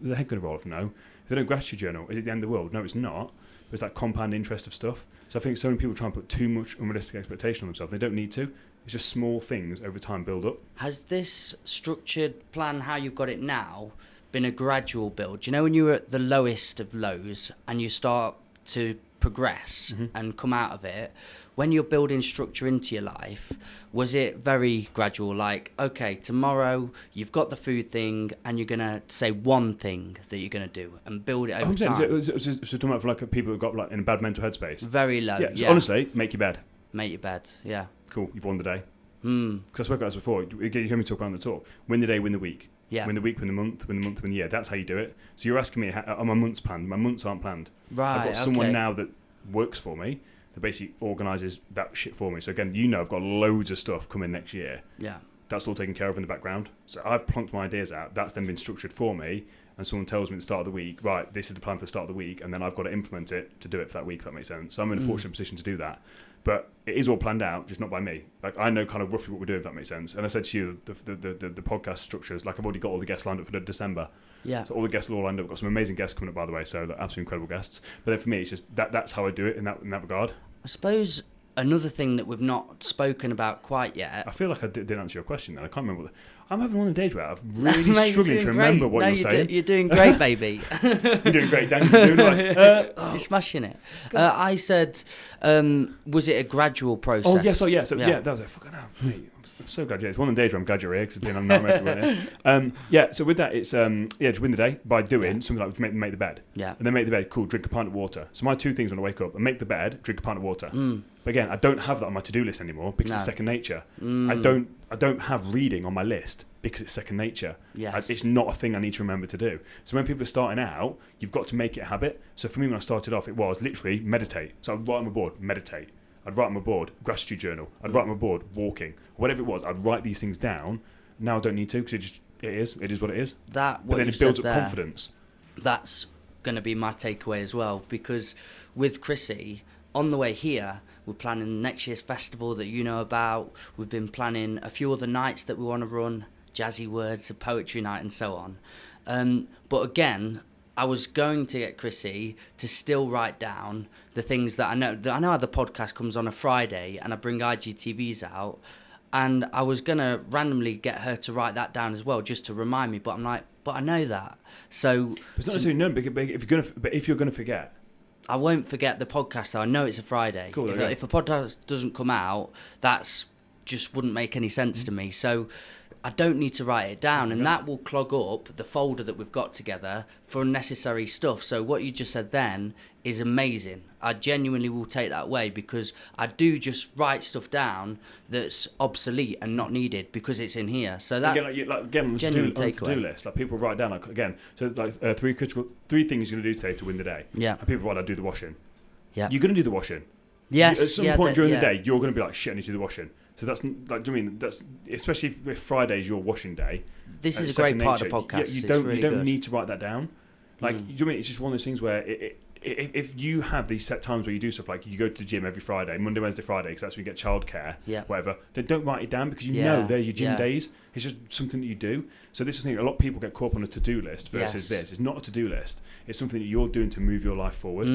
the head going to roll off. No. If they don't gratitude journal, is it the end of the world? No, it's not. It's that compound interest of stuff. So I think so many people try and put too much unrealistic expectation on themselves. They don't need to. It's just small things over time build up. Has this structured plan, how you've got it now, been a gradual build? You know, when you're at the lowest of lows and you start to progress and come out of it, when you're building structure into your life, was it very gradual? Like, okay, tomorrow you've got the food thing and you're going to say one thing that you're going to do and build it over time. So talking about for like people who've got like in a bad mental headspace. Very low, So honestly, make your bed. Make your bed, yeah. Cool, you've won the day. Because I spoke about this before. You hear me talk about it on the talk. Win the day, win the week. Yeah. Win the week, win the month, win the month, win the year. That's how you do it. So you're asking me, are my months planned? My months aren't planned. Right, I've got someone now that works for me that basically organises that shit for me. So again, I've got loads of stuff coming next year. Yeah. That's all taken care of in the background. So I've plonked my ideas out. That's then been structured for me. And someone tells me at the start of the week, right, this is the plan for the start of the week. And then I've got to implement it to do it for that week, if that makes sense. So I'm in a fortunate position to do that. But it is all planned out, just not by me. Like, I know kind of roughly what we're doing, if that makes sense. And I said to you, the podcast structures, like I've already got all the guests lined up for December. Yeah. So all the guests are all lined up. We've got some amazing guests coming up, by the way. So absolutely incredible guests. But then for me, it's just that's how I do it in that regard. I suppose another thing that we've not spoken about quite yet. I feel like I didn't answer your question then. I can't remember. I'm having one of the days where I'm really struggling to remember what you're saying. You're doing great, baby. You're doing great, Dan. You're doing You're smashing it. I said, was it a gradual process? Oh, yes. That was it. Fucking hell, mate. I'm so glad. Yeah, it's one of the days where I'm glad you're here because it's been on everywhere. So with that, it's just win the day by doing something like make the bed. Yeah. And then make the bed. Cool. Drink a pint of water. So my 2 things when I wake up: and make the bed, drink a pint of water. But again, I don't have that on my to-do list anymore because it's second nature. I don't have reading on my list because it's second nature. Yes. It's not a thing I need to remember to do. So when people are starting out, you've got to make it a habit. So for me, when I started off, it was literally meditate. So I'd write on my board, meditate. I'd write on my board, gratitude journal. I'd write on my board, walking. Whatever it was, I'd write these things down. Now I don't need to because it is what it is. But then it builds up confidence. That's going to be my takeaway as well, because with Chrissy, on the way here, we're planning next year's festival that you know about. We've been planning a few other nights that we want to run, Jazzy Words, a poetry night and so on. But again, I was going to get Chrissy to still write down the things that I know. I know how the podcast comes on a Friday and I bring IGTVs out, and I was going to randomly get her to write that down as well just to remind me, but I'm like, but I know that. So it's not necessarily known, but if you're going to forget. I won't forget the podcast though. I know it's a Friday. Cool, if a podcast doesn't come out, that's just wouldn't make any sense to me. So I don't need to write it down, and that will clog up the folder that we've got together for unnecessary stuff. So what you just said then is amazing. I genuinely will take that away because I do just write stuff down that's obsolete and not needed because it's in here. So that again on the to-do list, like people write down three things you're going to do today to win the day. Yeah. And people write, I'll do the washing. Yeah. You're going to do the washing. Yes. At some point during the day, you're going to be like, shit, I need to do the washing. So that's like, do you mean that's especially if Friday's your washing day? This is a great part of the podcast. You don't need to write that down. Like, do you mean it's just one of those things where if you have these set times where you do stuff, like you go to the gym every Friday, Monday, Wednesday, Friday, because that's when you get childcare, whatever, then don't write it down because you know they're your gym days. It's just something that you do. So this is the thing, a lot of people get caught up on a to-do list versus this. It's not a to-do list. It's something that you're doing to move your life forward.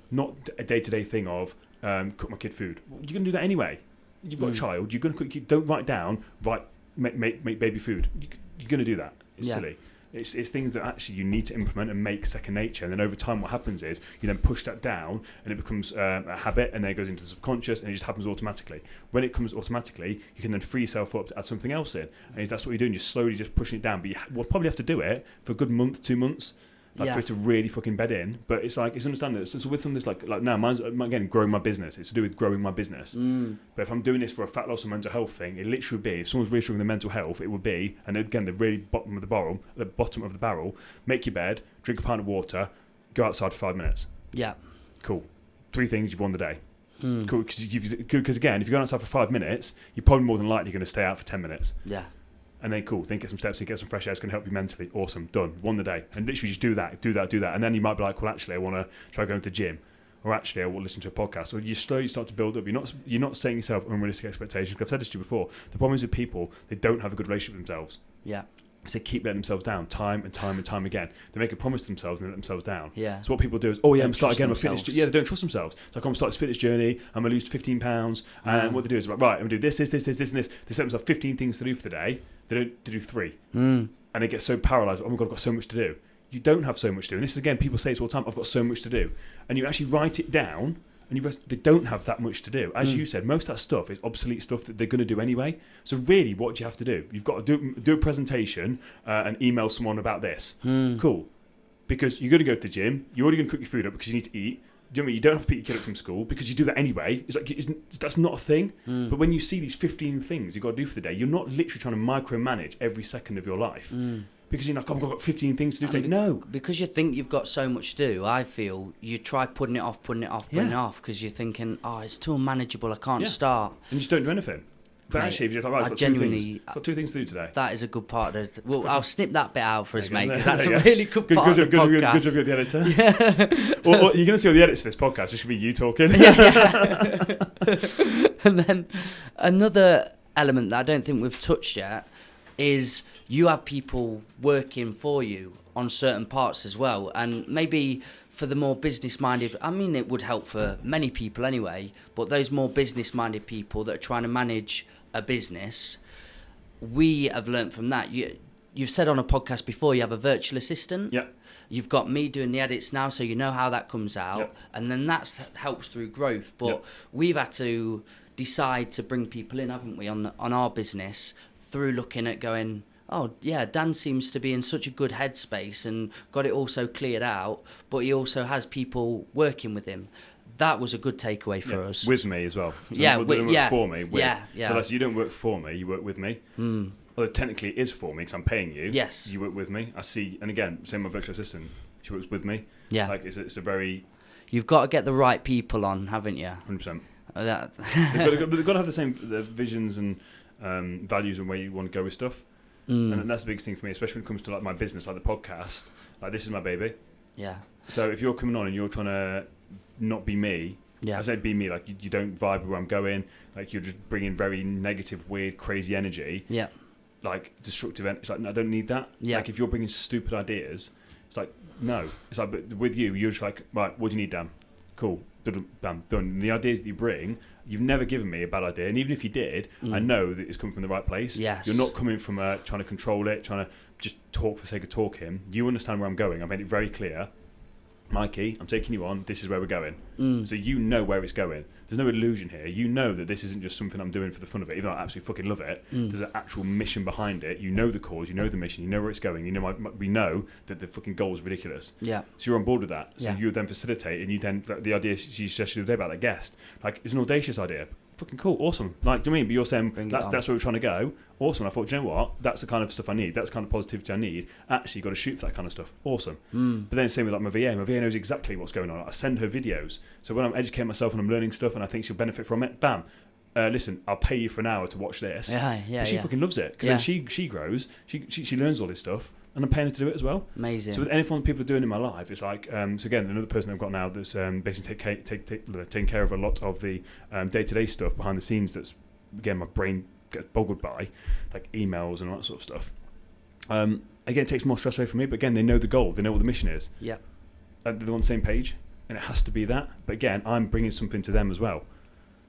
Not a day-to-day thing of cook my kid food. Well, you're going to do that anyway. You've got a child. You're going to cook. Don't write down. Make baby food. You're going to do that. It's silly. It's things that actually you need to implement and make second nature. And then over time, what happens is you then push that down, and it becomes a habit, and then it goes into the subconscious, and it just happens automatically. When it comes automatically, you can then free yourself up to add something else in, and if that's what you're doing. You're slowly just pushing it down. But you will probably have to do it for a good month, 2 months. for it to really fucking bed in. But it's like, it's understanding. So with something that's like now, mine's, again, growing my business. It's to do with growing my business. But if I'm doing this for a fat loss or mental health thing, it literally would be, if someone's really struggling with mental health, it would be, and again, the really bottom of the barrel, make your bed, drink a pint of water, go outside for 5 minutes. Yeah. Cool. 3 things, you've won the day. Cool. Because again, if you're going outside for 5 minutes, you're probably more than likely going to stay out for 10 minutes. Yeah. And then cool, then get some steps in, get some fresh air, it's going to help you mentally. Awesome, done, won the day. And literally just do that. And then you might be like, well, actually, I want to try going to the gym. Or actually, I will listen to a podcast. Or you slowly start to build up. You're not setting yourself unrealistic expectations. I've said this to you before. The problem is with people, they don't have a good relationship with themselves. Yeah. So they keep letting themselves down time and time again. They make a promise to themselves and they let themselves down. Yeah. So what people do is, oh yeah, I'm starting again my fitness. Themselves. Yeah, they don't trust themselves. So I'm start this fitness journey. I'm gonna lose 15 pounds. And what they do is, right, I'm gonna do this, and this. They set themselves 15 things to do for the day. They do 3, and they get so paralysed. Oh my god, I've got so much to do. You don't have so much to do. And this is again, people say this all the time. I've got so much to do, and you actually write it down. And they don't have that much to do. As you said, most of that stuff is obsolete stuff that they're going to do anyway. So really, what do you have to do? You've got to do a presentation and email someone about this. Cool. Because you're going to go to the gym. You're already going to cook your food up because you need to eat. Do you know what I mean? You don't have to pick your kid up from school because you do that anyway. It's like that's not a thing. But when you see these 15 things you've got to do for the day, you're not literally trying to micromanage every second of your life. Because you're like, oh, I've got 15 things to do today. No. Because you think you've got so much to do, I feel you try putting it off, because you're thinking, oh, it's too unmanageable, I can't start. And you just don't do anything. But mate, actually, if you're like, right, I've got 2 things to do today. That is a good part of it. Well, I'll snip that bit out for us, mate, because that's a really good part of the podcast. Good job, the editor. Yeah. Well, you're going to see all the edits for this podcast. It should be you talking. And then another element that I don't think we've touched yet is you have people working for you on certain parts as well. And maybe for the more business-minded, I mean, it would help for many people anyway, but those more business-minded people that are trying to manage a business, we have learnt from that. You've said on a podcast before you have a virtual assistant. Yeah. You've got me doing the edits now, so you know how that comes out. Yep. And then that helps through growth. But we've had to decide to bring people in, haven't we, on our business through looking at going, oh, yeah, Dan seems to be in such a good headspace and got it all so cleared out, but he also has people working with him. That was a good takeaway for us. With me as well. So work for me. So like, you don't work for me, you work with me. Although technically it is for me because I'm paying you. Yes. You work with me. I see, and again, same with my virtual assistant. She works with me. Yeah. Like, it's a very... You've got to get the right people on, haven't you? 100%. They've got to have the same visions and values and where you want to go with stuff. And that's the biggest thing for me, especially when it comes to like my business, like the podcast. Like, this is my baby. Yeah. So if you're coming on and you're trying to not be me, I say be me, like you don't vibe with where I'm going, like you're just bringing very negative, weird, crazy energy. Yeah. Like destructive energy. It's like, no, I don't need that. Yeah. Like if you're bringing stupid ideas, it's like, no. It's like, but with you're just like, right, what do you need, Dan? Cool. Bam, done. And the ideas that you bring, you've never given me a bad idea, and even if you did, I know that it's coming from the right place. Yes. You're not coming from trying to control it, trying to just talk for the sake of talking. You understand where I'm going. I made it very clear. Mikey, I'm taking you on. This is where we're going. So you know where it's going. There's no illusion here. You know that this isn't just something I'm doing for the fun of it, even though I absolutely fucking love it. There's an actual mission behind it. You know the cause, you know the mission, you know where it's going. You know, we know that the fucking goal is ridiculous. Yeah. So you're on board with that. So you then facilitate, and you then, like, the idea she suggested the other day about that guest, like, it's an audacious idea. Fucking cool, awesome. Like, do you know what I mean? But you're saying that's where we're trying to go. Awesome. I thought, do you know what? That's the kind of stuff I need. That's the kind of positivity I need. Actually, you've got to shoot for that kind of stuff. Awesome. But then same with like my VA. My VA knows exactly what's going on. I send her videos. So when I'm educating myself and I'm learning stuff and I think she'll benefit from it, bam. Listen, I'll pay you for an hour to watch this. But she fucking loves it because then she grows. She learns all this stuff. And I'm paying her to do it as well. Amazing. So with anything people are doing in my life, it's like, so again, another person I've got now that's basically taking care of a lot of the day-to-day stuff behind the scenes that's, again, my brain gets boggled by, like emails and all that sort of stuff. Again, it takes more stress away from me, but again, they know the goal, they know what the mission is. Yeah. They're on the same page, and it has to be that. But again, I'm bringing something to them as well.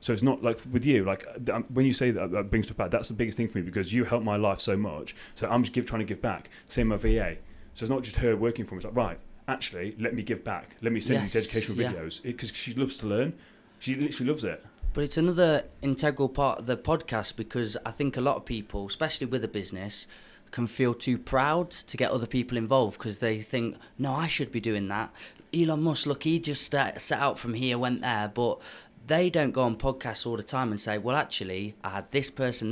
So it's not like with you, like when you say that bring stuff back, that's the biggest thing for me because you helped my life so much. So I'm just trying to give back. Same with VA. So it's not just her working for me. It's like, right, actually, let me give back. Let me send these educational videos because she loves to learn. She literally loves it. But it's another integral part of the podcast because I think a lot of people, especially with a business, can feel too proud to get other people involved because they think, no, I should be doing that. Elon Musk, look, he just set out from here, went there, but they don't go on podcasts all the time and say, well, actually, I had this person,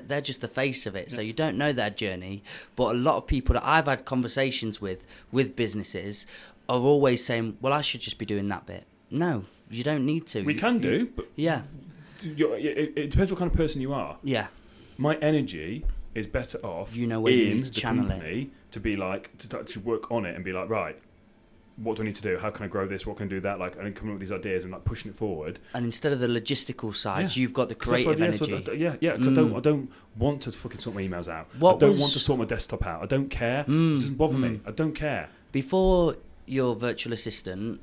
they're just the face of it. So you don't know their journey. But a lot of people that I've had conversations with businesses are always saying, well, I should just be doing that bit. No, you don't need to. We can do, but yeah, it depends what kind of person you are. Yeah. My energy is better off you know where you need to the channel company to be like, to work on it and be like, right, what do I need to do? How can I grow this? What can I do that? Like, and coming up with these ideas and like pushing it forward. And instead of the logistical side, you've got the creative energy. Because I don't want to fucking sort my emails out. I don't want to sort my desktop out. I don't care. It doesn't bother me. I don't care. Before your virtual assistant,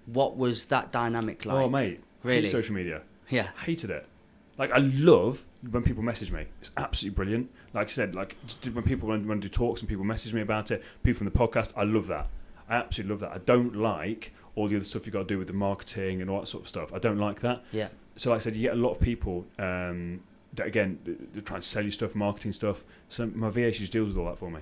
what was that dynamic like? Oh, mate. Really? Hate social media. Yeah. Hated it. Like, I love when people message me. It's absolutely brilliant. Like I said, like when people want to do talks and people message me about it, people from the podcast, I love that. I absolutely love that. I don't like all the other stuff you've got to do with the marketing and all that sort of stuff. I don't like that. Yeah. So like I said, you get a lot of people that, again, they're trying to sell you stuff, marketing stuff. So my VA, she just deals with all that for me.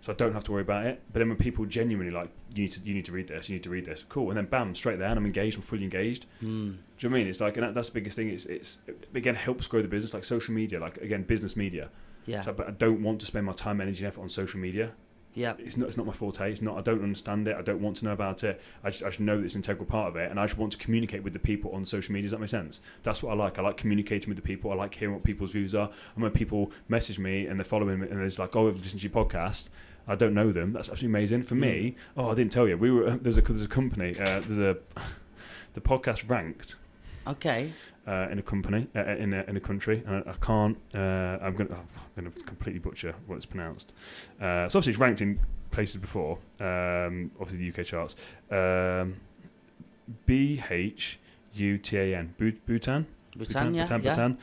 So I don't have to worry about it. But then when people genuinely like, you need to read this, cool. And then bam, straight there, and I'm engaged, I'm fully engaged. Do you know what I mean? It's like, and that's the biggest thing. It again, helps grow the business, like social media, like, again, business media. Yeah. So, but I don't want to spend my time, energy, and effort on social media. Yeah, it's not my forte. It's not. I don't understand it. I don't want to know about it. I just know that it's an integral part of it, and I just want to communicate with the people on social media. Does that make sense? That's what I like. I like communicating with the people. I like hearing what people's views are. And when people message me and they're following me and it's like, oh, I've listened to your podcast. I don't know them. That's absolutely amazing. For me, I didn't tell you. There's a company. The podcast ranked. Okay. In a company, in a country, and I can't. I'm going to completely butcher what it's pronounced. So obviously it's ranked in places before. Obviously the UK charts. BHUTAN, Bhutan. Bhutan.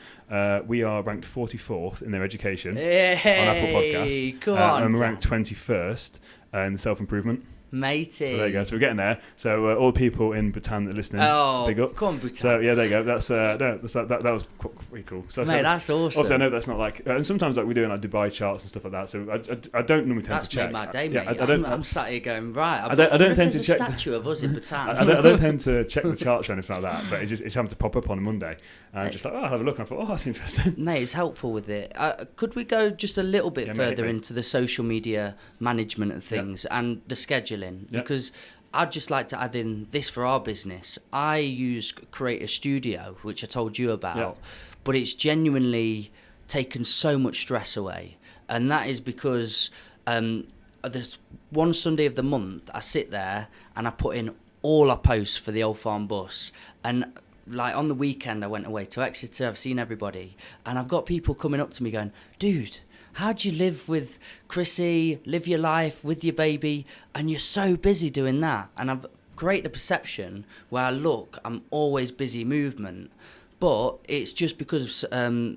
We are ranked 44th in their education on Apple Podcast. Come on, and we're ranked 21st in self-improvement. Matey. So there you go. So we're getting there. So all the people in Bhutan that are listening, big up. Come on, Bhutan. So yeah, there you go. That's that was pretty cool. So that's awesome. Obviously, I know that's not like, and sometimes like we do in like Dubai charts and stuff like that. So I don't normally tend to check. That's made my day, mate. I'm sat here going, right. I don't tend to check. There's a statue of us in Bhutan. I don't tend to check the charts or anything like that. But it's happened to pop up on a Monday, and I'm just like, I'll have a look. And I thought, that's interesting. Mate, it's helpful with it. Could we go just a little bit further into the social media management and things and the scheduling? Because I'd just like to add in this for our business. I use Creator Studio, which I told you about, but it's genuinely taken so much stress away. And that is because there's one Sunday of the month, I sit there and I put in all our posts for the Old Farm Bus. And like on the weekend, I went away to Exeter, I've seen everybody, and I've got people coming up to me going, dude, how do you live with Chrissy, live your life with your baby, and you're so busy doing that? And I've created a perception where I look, I'm always busy movement, but it's just because of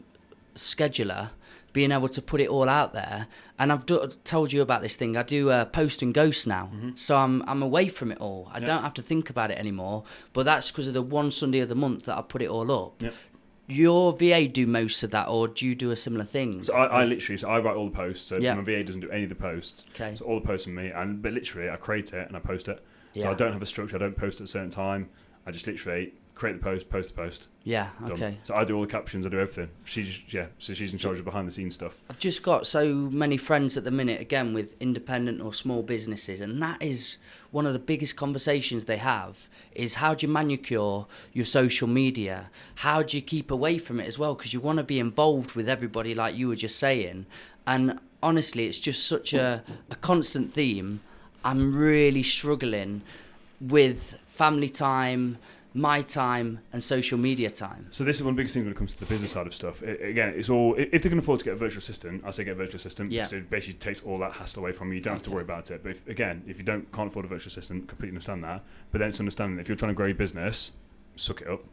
scheduler being able to put it all out there. And I've told you about this thing. I do post and ghost now, so I'm away from it all. I don't have to think about it anymore. But that's because of the one Sunday of the month that I put it all up. Yep. Your VA do most of that, or do you do a similar thing? So I write all the posts. So my VA doesn't do any of the posts. Okay. So all the posts are me, but literally I create it and I post it. So I don't have a structure. I don't post at a certain time. I just literally create the post the post. Yeah. Done. Okay. So I do all the captions. I do everything. So she's in charge of behind the scenes stuff. I've just got so many friends at the minute, again, with independent or small businesses, and that is one of the biggest conversations they have, is how do you manicure your social media? How do you keep away from it as well? Because you want to be involved with everybody, like you were just saying. And honestly, it's just such a constant theme. I'm really struggling with family time, my time, and social media time. So this is one of the biggest things when it comes to the business side of stuff. Again, it's all, if they can afford to get a virtual assistant, I say get a virtual assistant, because it basically takes all that hassle away from you. You don't have to worry about it. But if you can't afford a virtual assistant, completely understand that. But then it's understanding that if you're trying to grow your business, suck it up.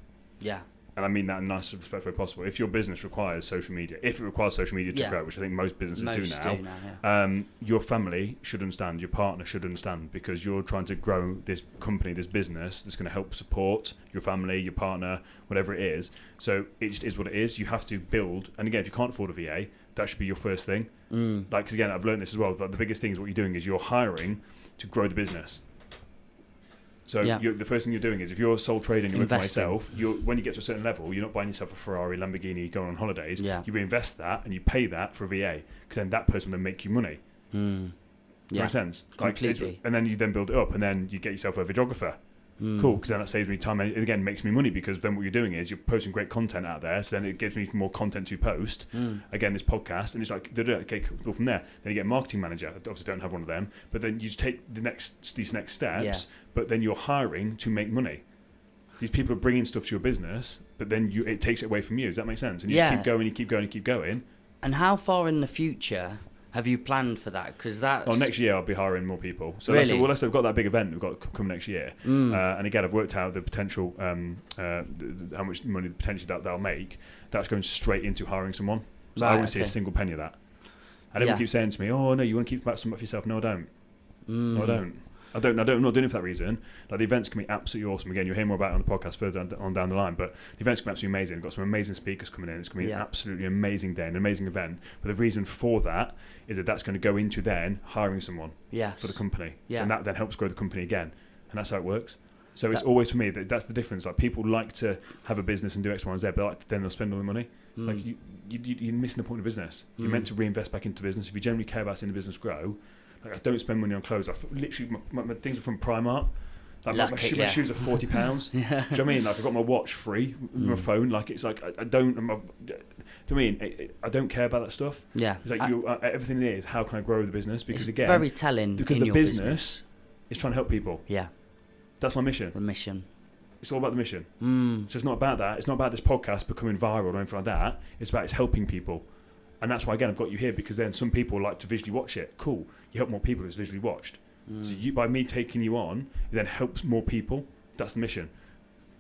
Yeah. and I mean that in the nicest respectful way possible, if your business requires social media, if it requires social media to grow, which I think most businesses do now, your family should understand, your partner should understand, because you're trying to grow this company, this business that's going to help support your family, your partner, whatever it is. So it just is what it is. You have to build, and again, if you can't afford a VA, that should be your first thing. Like, 'cause again, I've learned this as well, that the biggest thing is what you're doing is you're hiring to grow the business. So the first thing you're doing is, if you're a sole trader and you're working by yourself, when you get to a certain level, you're not buying yourself a Ferrari, Lamborghini, going on holidays. You reinvest that and you pay that for a VA, because then that person will then make you money. Makes sense? Completely. And then you then build it up, and then you get yourself a videographer. Cool, because then that saves me time, and again makes me money, because then what you're doing is you're posting great content out there, so then it gives me more content to post. Again, this podcast, and it's like, okay, cool, from there. Then you get a marketing manager. I obviously don't have one of them, but then you just take these next steps, but then you're hiring to make money. These people are bringing stuff to your business, but then it takes it away from you. Does that make sense? And you just keep going, you keep going, you keep going. And how far in the future have you planned for that? Because that's... next year I'll be hiring more people. So really? Let's say we've got that big event we've got coming next year. And again, I've worked out the potential, how much money potentially that'll make. That's going straight into hiring someone. So I won't see a single penny of that. And everyone keeps saying to me, "Oh no, you want to keep some for yourself?" No, I don't. No, I don't. I'm not doing it for that reason. Like, the events can be absolutely awesome. Again, you'll hear more about it on the podcast further on down the line. But the events can be absolutely amazing. We've got some amazing speakers coming in. It's going to be an absolutely amazing day, an amazing event. But the reason for that is that that's going to go into then hiring someone for the company. So, and that then helps grow the company again. And that's how it works. So it's always, for me, that's the difference. Like, people like to have a business and do X, Y, and Z, but then they'll spend all the money. It's like, you're missing the point of business. You're meant to reinvest back into business. If you generally care about seeing the business grow, like, I don't spend money on clothes. Literally, my things are from Primark. Like, my shoes are £40. Do you know what I mean? Like, I've got my watch free, my phone. Like, it's like, I don't. Do you know what I mean? I don't care about that stuff. Yeah. It's like, everything is, how can I grow the business? Because again, very telling. Because the business is trying to help people. Yeah. That's my mission. The mission. It's all about the mission. So it's not about that. It's not about this podcast becoming viral or anything like that. It's about helping people. And that's why, again, I've got you here, because then some people like to visually watch it. Cool. You help more people who's visually watched. So by me taking you on, it then helps more people. That's the mission.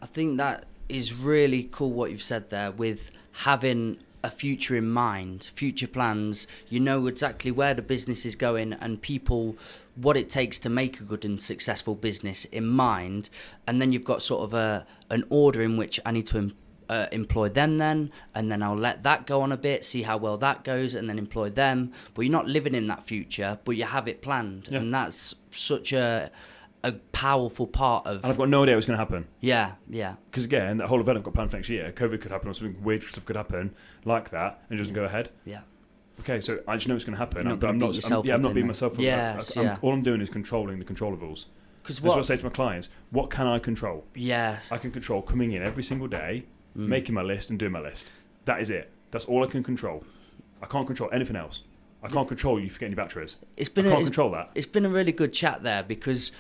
I think that is really cool what you've said there, with having a future in mind, future plans. You know exactly where the business is going, and people, what it takes to make a good and successful business in mind. And then you've got sort of an order in which I need to employ them then, and then I'll let that go on a bit, see how well that goes, and then employ them. But you're not living in that future, but you have it planned. And that's such a powerful part of... And I've got no idea what's going to happen. Yeah. Because again, that whole event I've got planned for next year, COVID could happen, or something weird stuff could happen like that, and it doesn't go ahead. Yeah. Okay, so I just know it's going to happen. I'm not beating myself up. Yes, all I'm doing is controlling the controllables. That's what I say to my clients. What can I control? Yeah. I can control coming in every single day, making my list and doing my list. That is it. That's all I can control. I can't control anything else. I can't control you forgetting your batteries. I can't control that. It's been a really good chat there, because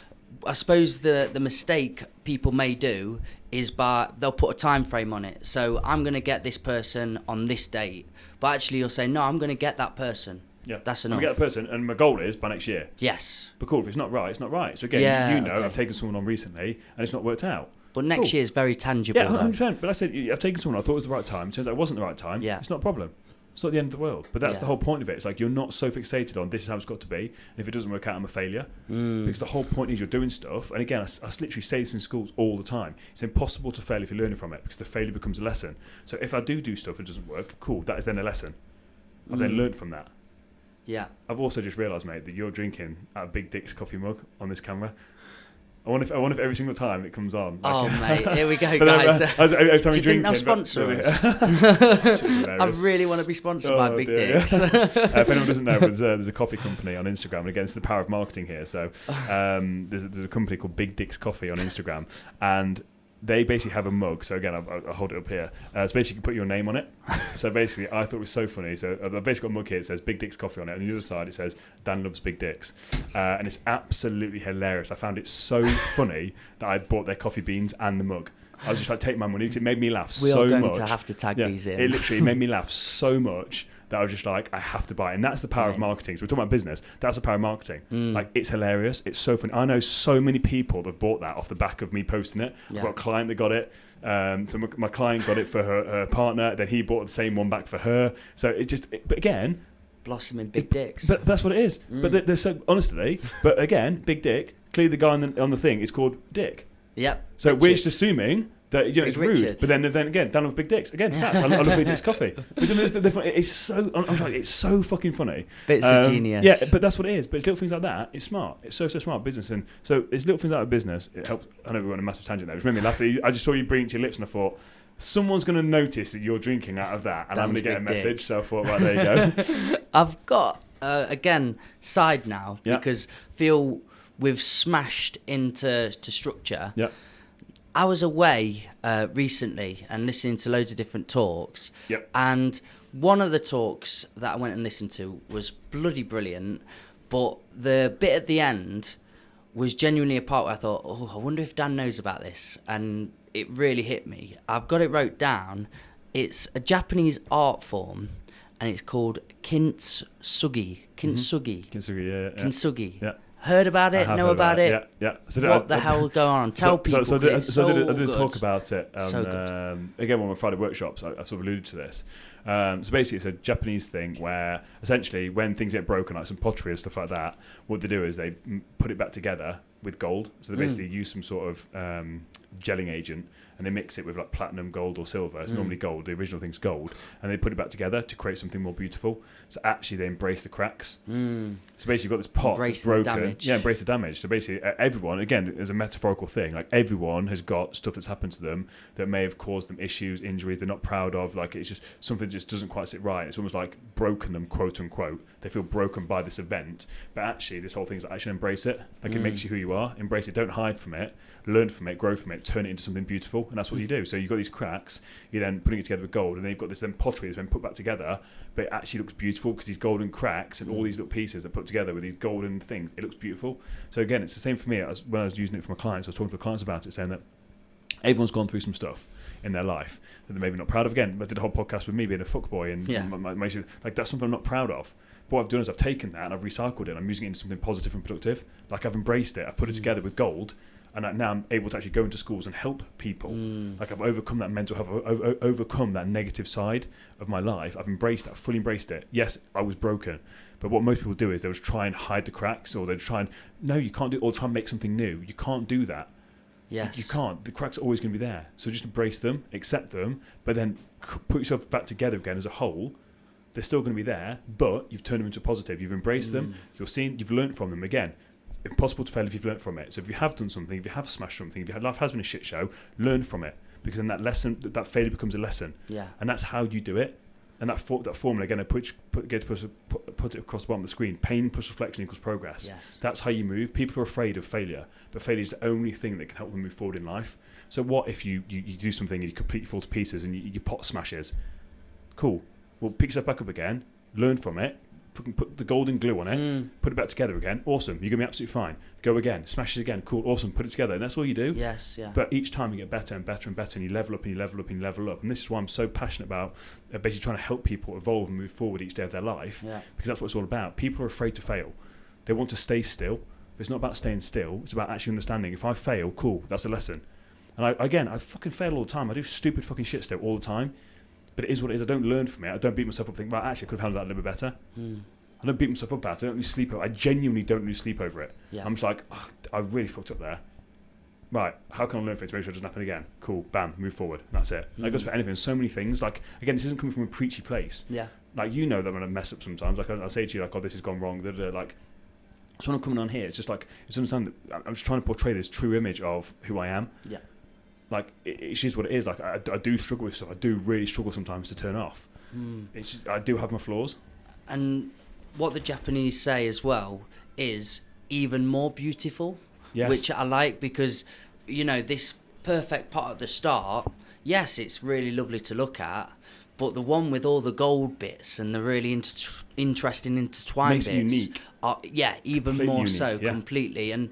I suppose the mistake people may do is they'll put a time frame on it. So I'm going to get this person on this date, but actually you'll say, no, I'm going to get that person. Yeah, that's enough. I'm going to get that person, and my goal is by next year. Yes. But cool, if it's not right, it's not right. So again, I've taken someone on recently, and it's not worked out. But next year is very tangible. Yeah, 100%. But I said, I've taken someone, I thought it was the right time. Turns out it wasn't the right time. Yeah. It's not a problem. It's not the end of the world. But that's the whole point of it. It's like, you're not so fixated on this is how it's got to be, and if it doesn't work out, I'm a failure. Because the whole point is you're doing stuff. And again, I literally say this in schools all the time. It's impossible to fail if you're learning from it, because the failure becomes a lesson. So if I do stuff and it doesn't work, cool, that is then a lesson. I've then learned from that. Yeah. I've also just realised, mate, that you're drinking out of Big Dick's coffee mug on this camera. I wonder if every single time it comes on. Mate, here we go, guys. Every time do you think they'll sponsor us? I really want to be sponsored by Big Dicks. If anyone doesn't know, there's a coffee company on Instagram. And again, it's the power of marketing here. So there's a company called Big Dick's Coffee on Instagram, and they basically have a mug. So again, I'll hold it up here. It's basically you can put your name on it. So basically, I thought it was so funny. So I've basically got a mug here. It says Big Dick's Coffee on it. And on the other side, it says Dan loves big dicks. And it's absolutely hilarious. I found it so funny that I bought their coffee beans and the mug. I was just like, take my money, because it made me laugh so much. We are going to have to tag these in. It literally made me laugh so much that I was just like, I have to buy it. And that's the power of marketing. So we're talking about business. That's the power of marketing. Like, it's hilarious. It's so funny. I know so many people that have bought that off the back of me posting it. I've got a client that got it. So my client got it for her partner, then he bought the same one back for her. So but again, blossoming big dicks. But that's what it is. But they're so honestly. But again, big dick. Clearly, the guy on the thing is called Dick. Yep. So we're just assuming that it's rude. Richard. But then again, Dan love big dicks. Again, fact, I love big dicks coffee. But it's so. I'm like, it's so fucking funny. Bits of genius. Yeah, but that's what it is. But it's little things like that. It's smart. It's so smart business. And so it's little things like that business. It helps. I know we went on a massive tangent there. It made me laugh. I just saw you bring it to your lips, and I thought, someone's going to notice that you're drinking out of that, and I'm going to get a message. Dick. So I thought, right, there you go. I've got again side now because feel we've smashed into structure. Yeah. I was away recently and listening to loads of different talks. Yep. And one of the talks that I went and listened to was bloody brilliant, but the bit at the end was genuinely a part where I thought, I wonder if Dan knows about this. And it really hit me. I've got it wrote down. It's a Japanese art form, and it's called kintsugi. Kintsugi. Kintsugi, yeah. Kintsugi. Yeah. Heard about it? Know about it? Yeah. So what the hell is going on? Tell people. I did a good. talk about it. So good. Again, one of my Friday workshops, I sort of alluded to this. So basically, it's a Japanese thing where essentially, when things get broken, like some pottery and stuff like that, what they do is they put it back together with gold. So they basically use some sort of gelling agent, and they mix it with like platinum, gold, or silver. It's normally gold. The original thing's gold, and they put it back together to create something more beautiful. So actually, they embrace the cracks. So basically, you've got this pot that's broken. The damage. Yeah, embrace the damage. So basically, everyone, again, as a metaphorical thing, like everyone has got stuff that's happened to them that may have caused them issues, injuries they're not proud of. Like it's just something that just doesn't quite sit right. It's almost like broken them, quote unquote. They feel broken by this event, but actually, this whole thing is like, actually embrace it. Like it makes you who you are. Embrace it. Don't hide from it. Learn from it. Grow from it. Turn it into something beautiful, and that's what you do. So you've got these cracks. You're then putting it together with gold, and then you've got this then pottery that's been put back together, but it actually looks beautiful because these golden cracks and all these little pieces that put together with these golden things. It looks beautiful. So again, it's the same for me. When I was using it for my clients, I was talking to clients about it, saying that everyone's gone through some stuff in their life that they're maybe not proud of. Again, I did a whole podcast with me being a fuckboy, and my issue, like that's something I'm not proud of. But what I've done is I've taken that and I've recycled it. And I'm using it into something positive and productive. Like I've embraced it. I've put it together with gold. And now I'm able to actually go into schools and help people. Like I've overcome that mental health, overcome that negative side of my life. I've embraced that, fully embraced it. Yes, I was broken. But what most people do is they'll just try and hide the cracks, or they'll try and, no, you can't do it, or try and make something new. You can't do that. Yes. You can't. The cracks are always going to be there. So just embrace them, accept them, but then put yourself back together again as a whole. They're still going to be there, but you've turned them into a positive. You've embraced them. You've learned from them again. Impossible to fail if you've learnt from it. So if you have done something, if you have smashed something, if your life has been a shit show, learn from it, because then that lesson, that failure becomes a lesson. Yeah. And that's how you do it. And that formula again, I put it across the bottom of the screen. Pain plus reflection equals progress. Yes. That's how you move. People are afraid of failure, but failure is the only thing that can help them move forward in life. So what if you do something and you completely fall to pieces and your pot smashes? Cool. Well, pick yourself back up again. Learn from it. Put the golden glue on it, put it back together again. Awesome, you're gonna be absolutely fine. Go again, smash it again. Cool, awesome. Put it together, and that's all you do. Yes, yeah. But each time you get better and better and better, and you level up and you level up and you level up. And this is why I'm so passionate about basically trying to help people evolve and move forward each day of their life. Yeah. Because that's what it's all about. People are afraid to fail. They want to stay still. But it's not about staying still. It's about actually understanding. If I fail, cool, that's a lesson. And I fucking fail all the time. I do stupid fucking shit still all the time. But it is what it is. I don't learn from it. I don't beat myself up thinking, well, actually, I could have handled that a little bit better. I don't beat myself up about it. I don't lose sleep over it. I genuinely don't lose sleep over it. Yeah. I'm just like, I really fucked up there. Right, how can I learn from it to make sure it doesn't happen again? Cool, bam, move forward. That's it. That goes for anything. So many things. Like, again, this isn't coming from a preachy place. Yeah. Like, you know that I'm going to mess up sometimes. Like, I'll say to you, like, oh, this has gone wrong. Like, so when I'm coming on here, it's just like, it's understand that I'm just trying to portray this true image of who I am. Yeah. Like, it's just what it is. Like, I do struggle with stuff. I do really struggle sometimes to turn off. It's just, I do have my flaws. And what the Japanese say as well is even more beautiful, which I like, because, you know, this perfect pot at the start, yes, it's really lovely to look at, but the one with all the gold bits and the really interesting intertwined makes bits, it unique. Even completely more unique, so completely. And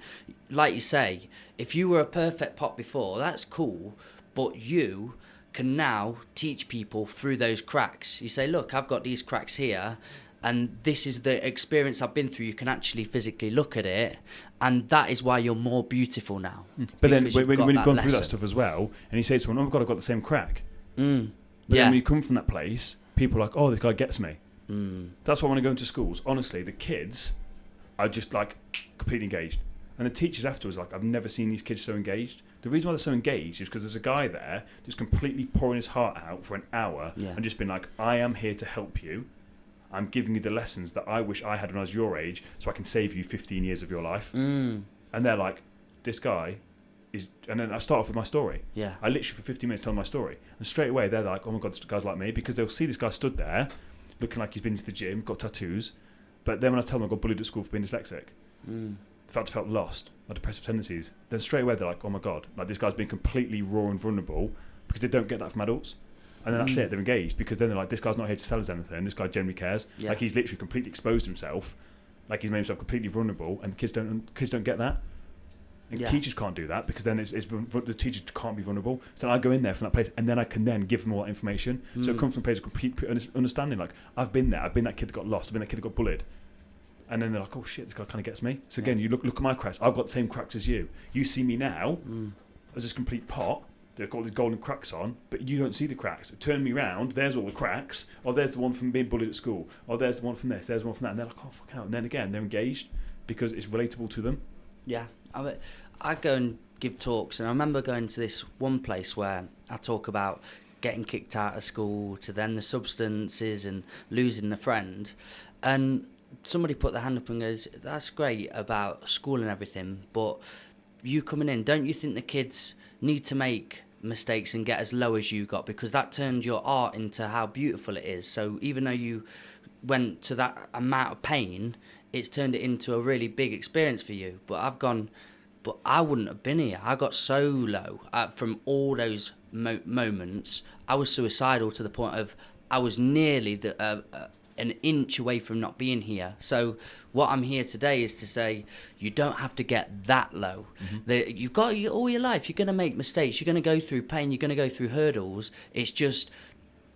like you say, if you were a perfect pot before, that's cool, but you can now teach people through those cracks. You say, look, I've got these cracks here, and this is the experience I've been through. You can actually physically look at it, and that is why you're more beautiful now. But then when you've gone through that stuff as well, and you say to someone, oh my God, I've got the same crack. But then when you come from that place, people are like, oh, this guy gets me. That's why when I go into schools, honestly, the kids are just like completely engaged. And the teachers afterwards are like, I've never seen these kids so engaged. The reason why they're so engaged is because there's a guy there just completely pouring his heart out for an hour and just being like, I am here to help you. I'm giving you the lessons that I wish I had when I was your age so I can save you 15 years of your life. And they're like, this guy is... And then I start off with my story. Yeah. I literally for 15 minutes tell my story. And straight away they're like, oh my God, this guy's like me. Because they'll see this guy stood there looking like he's been to the gym, got tattoos. But then when I tell them I got bullied at school for being dyslexic... The fact I felt lost, my depressive tendencies, then straight away they're like, oh my God, like this guy's been completely raw and vulnerable because they don't get that from adults. And then that's it, they're engaged because then they're like, this guy's not here to sell us anything, this guy genuinely cares. Like he's literally completely exposed himself, like he's made himself completely vulnerable, and the kids don't get that. And teachers can't do that because then the teachers can't be vulnerable. So I go in there from that place and then I can then give them all that information. So it comes from a place of complete understanding, like I've been there, I've been that kid that got lost, I've been that kid that got bullied. And then they're like, oh shit, this guy kind of gets me. So again, you look at my cracks. I've got the same cracks as you. You see me now as this complete pot. They've got the golden cracks on, but you don't see the cracks. Turn me round, there's all the cracks. Or there's the one from being bullied at school. Or there's the one from this, there's the one from that. And they're like, oh, fucking hell. And then again, they're engaged because it's relatable to them. Yeah. I go and give talks, and I remember going to this one place where I talk about getting kicked out of school to then the substances and losing a friend. And somebody put their hand up and goes, that's great about school and everything, but you coming in, don't you think the kids need to make mistakes and get as low as you got, because that turned your art into how beautiful it is? So even though you went to that amount of pain, it's turned it into a really big experience for you. But I wouldn't have been here. I got so low from all those moments. I was suicidal to the point of I was nearly an inch away from not being here. So what I'm here today is to say you don't have to get that low. You've got all your life. You're going to make mistakes. You're going to go through pain. You're going to go through hurdles. It's just,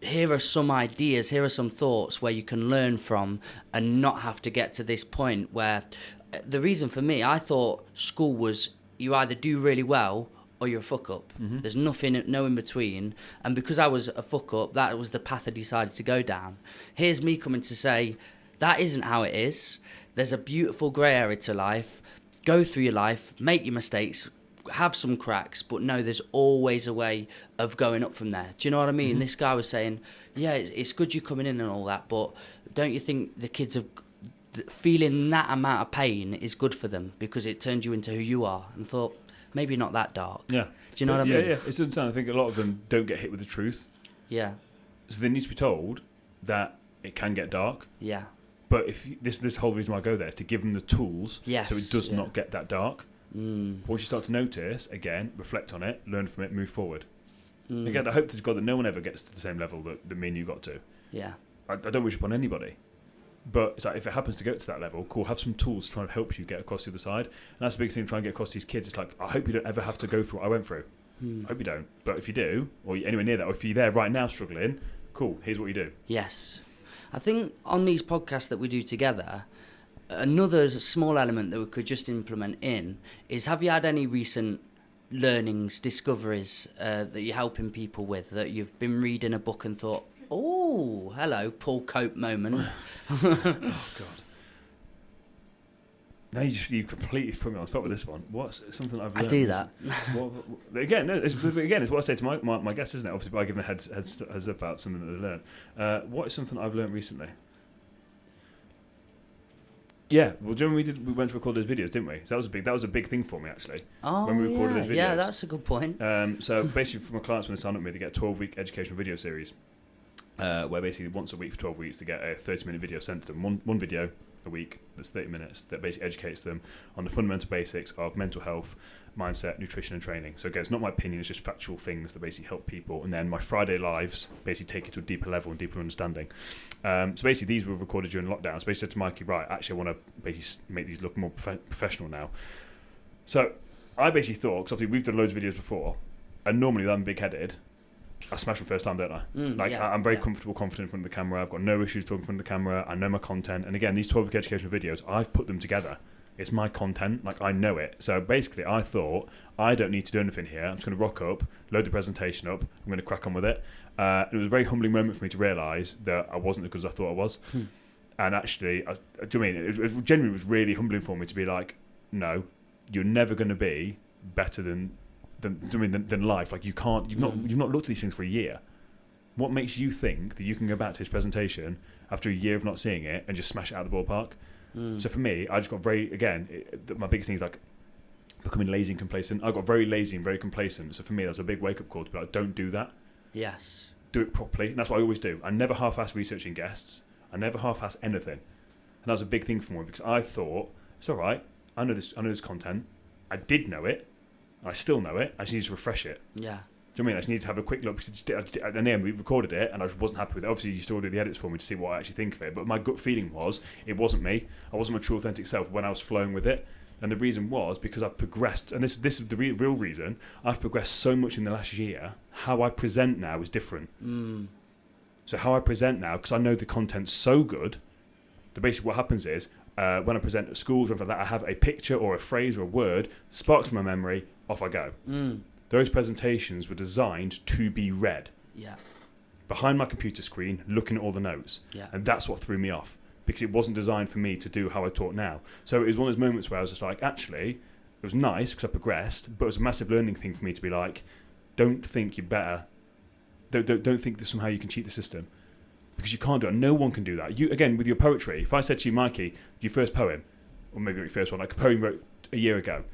here are some ideas, here are some thoughts where you can learn from and not have to get to this point where... The reason for me, I thought school was you either do really well or you're a fuck up. There's nothing, no in between. And because I was a fuck up, that was the path I decided to go down. Here's me coming to say, that isn't how it is. There's a beautiful grey area to life. Go through your life, make your mistakes, have some cracks, but no, there's always a way of going up from there. Do you know what I mean? This guy was saying, yeah, it's good you coming in and all that, but don't you think the kids have... feeling that amount of pain is good for them because it turns you into who you are? And thought, maybe not that dark. Yeah. Do you know what I mean? Yeah. It's sometimes I think a lot of them don't get hit with the truth. Yeah. So they need to be told that it can get dark. Yeah. But if this whole reason why I go there is to give them the tools so it does not get that dark. Once you start to notice, again, reflect on it, learn from it, move forward. Again, I hope to God that no one ever gets to the same level that me and you got to. Yeah. I don't wish upon anybody. But it's like, if it happens to get to that level, cool, have some tools to try and help you get across the other side. And that's the big thing, trying to get across these kids. It's like, I hope you don't ever have to go through what I went through. I hope you don't. But if you do, or you're anywhere near that, or if you're there right now struggling, cool, here's what you do. Yes. I think on these podcasts that we do together, another small element that we could just implement in is, have you had any recent learnings, discoveries that you're helping people with, that you've been reading a book and thought, oh, hello, Paul Cope moment. Oh, God. Now you completely put me on the spot with this one. What's something I've learned? I do that. It's what I say to my guests, isn't it? Obviously, by giving a heads up about something that they learned. What is something I've learned recently? Yeah, well, do you remember we went to record those videos, didn't we? So that was a big thing for me, actually. Oh, when we recorded those videos. Yeah, that's a good point. So basically, for my clients, when they sign up with me, they get a 12-week educational video series, where basically once a week for 12 weeks they get a 30-minute video sent to them, one video a week that's 30 minutes that basically educates them on the fundamental basics of mental health, mindset, nutrition and training. So again, it's not my opinion, it's just factual things that basically help people. And then my Friday lives basically take it to a deeper level and deeper understanding. So basically these were recorded during lockdown. So basically said to Mikey, right, actually I want to basically make these look more professional now. So I basically thought, because obviously we've done loads of videos before, and normally I'm big-headed, I smash them first time, don't I? I'm very comfortable, confident in front of the camera. I've got no issues talking in front of the camera. I know my content. And again, these 12-week educational videos, I've put them together. It's my content. Like, I know it. So basically, I thought, I don't need to do anything here. I'm just going to rock up, load the presentation up. I'm going to crack on with it. It was a very humbling moment for me to realise that I wasn't as good as I thought I was. And actually, do you know what I mean? It genuinely was really humbling for me to be like, no, you're never going to be better than life. Like, you can't. You've not looked at these things for a year. What makes you think that you can go back to his presentation after a year of not seeing it and just smash it out of the ballpark? So for me, I just got my biggest thing is like becoming lazy and complacent. I got very lazy and very complacent. So for me, that's a big wake-up call to be like, don't do that. Yes. Do it properly. And that's what I always do. I never half-ass researching guests. I never half-ass anything. And that was a big thing for me because I thought, it's all right. I know this content. I did know it. I still know it. I just need to refresh it. Yeah. Do you know what I mean? I just need to have a quick look because at the end we recorded it and I just wasn't happy with it. Obviously, you still do the edits for me to see what I actually think of it. But my gut feeling was it wasn't me. I wasn't my true authentic self when I was flowing with it. And the reason was because I've progressed, and this is the real reason. I've progressed so much in the last year. How I present now is different. So how I present now, because I know the content's so good, that basically what happens is when I present at schools or anything like that, I have a picture or a phrase or a word, sparks my memory, off I go. Those presentations were designed to be read. Yeah. Behind my computer screen, looking at all the notes. Yeah. And that's what threw me off. Because it wasn't designed for me to do how I talk now. So it was one of those moments where I was just like, actually, it was nice because I progressed, but it was a massive learning thing for me to be like, don't think you're better. Don't think that somehow you can cheat the system. Because you can't do it. No one can do that. You, again, with your poetry, if I said to you, Mikey, your first poem, or maybe your first one, like a poem you wrote a year ago,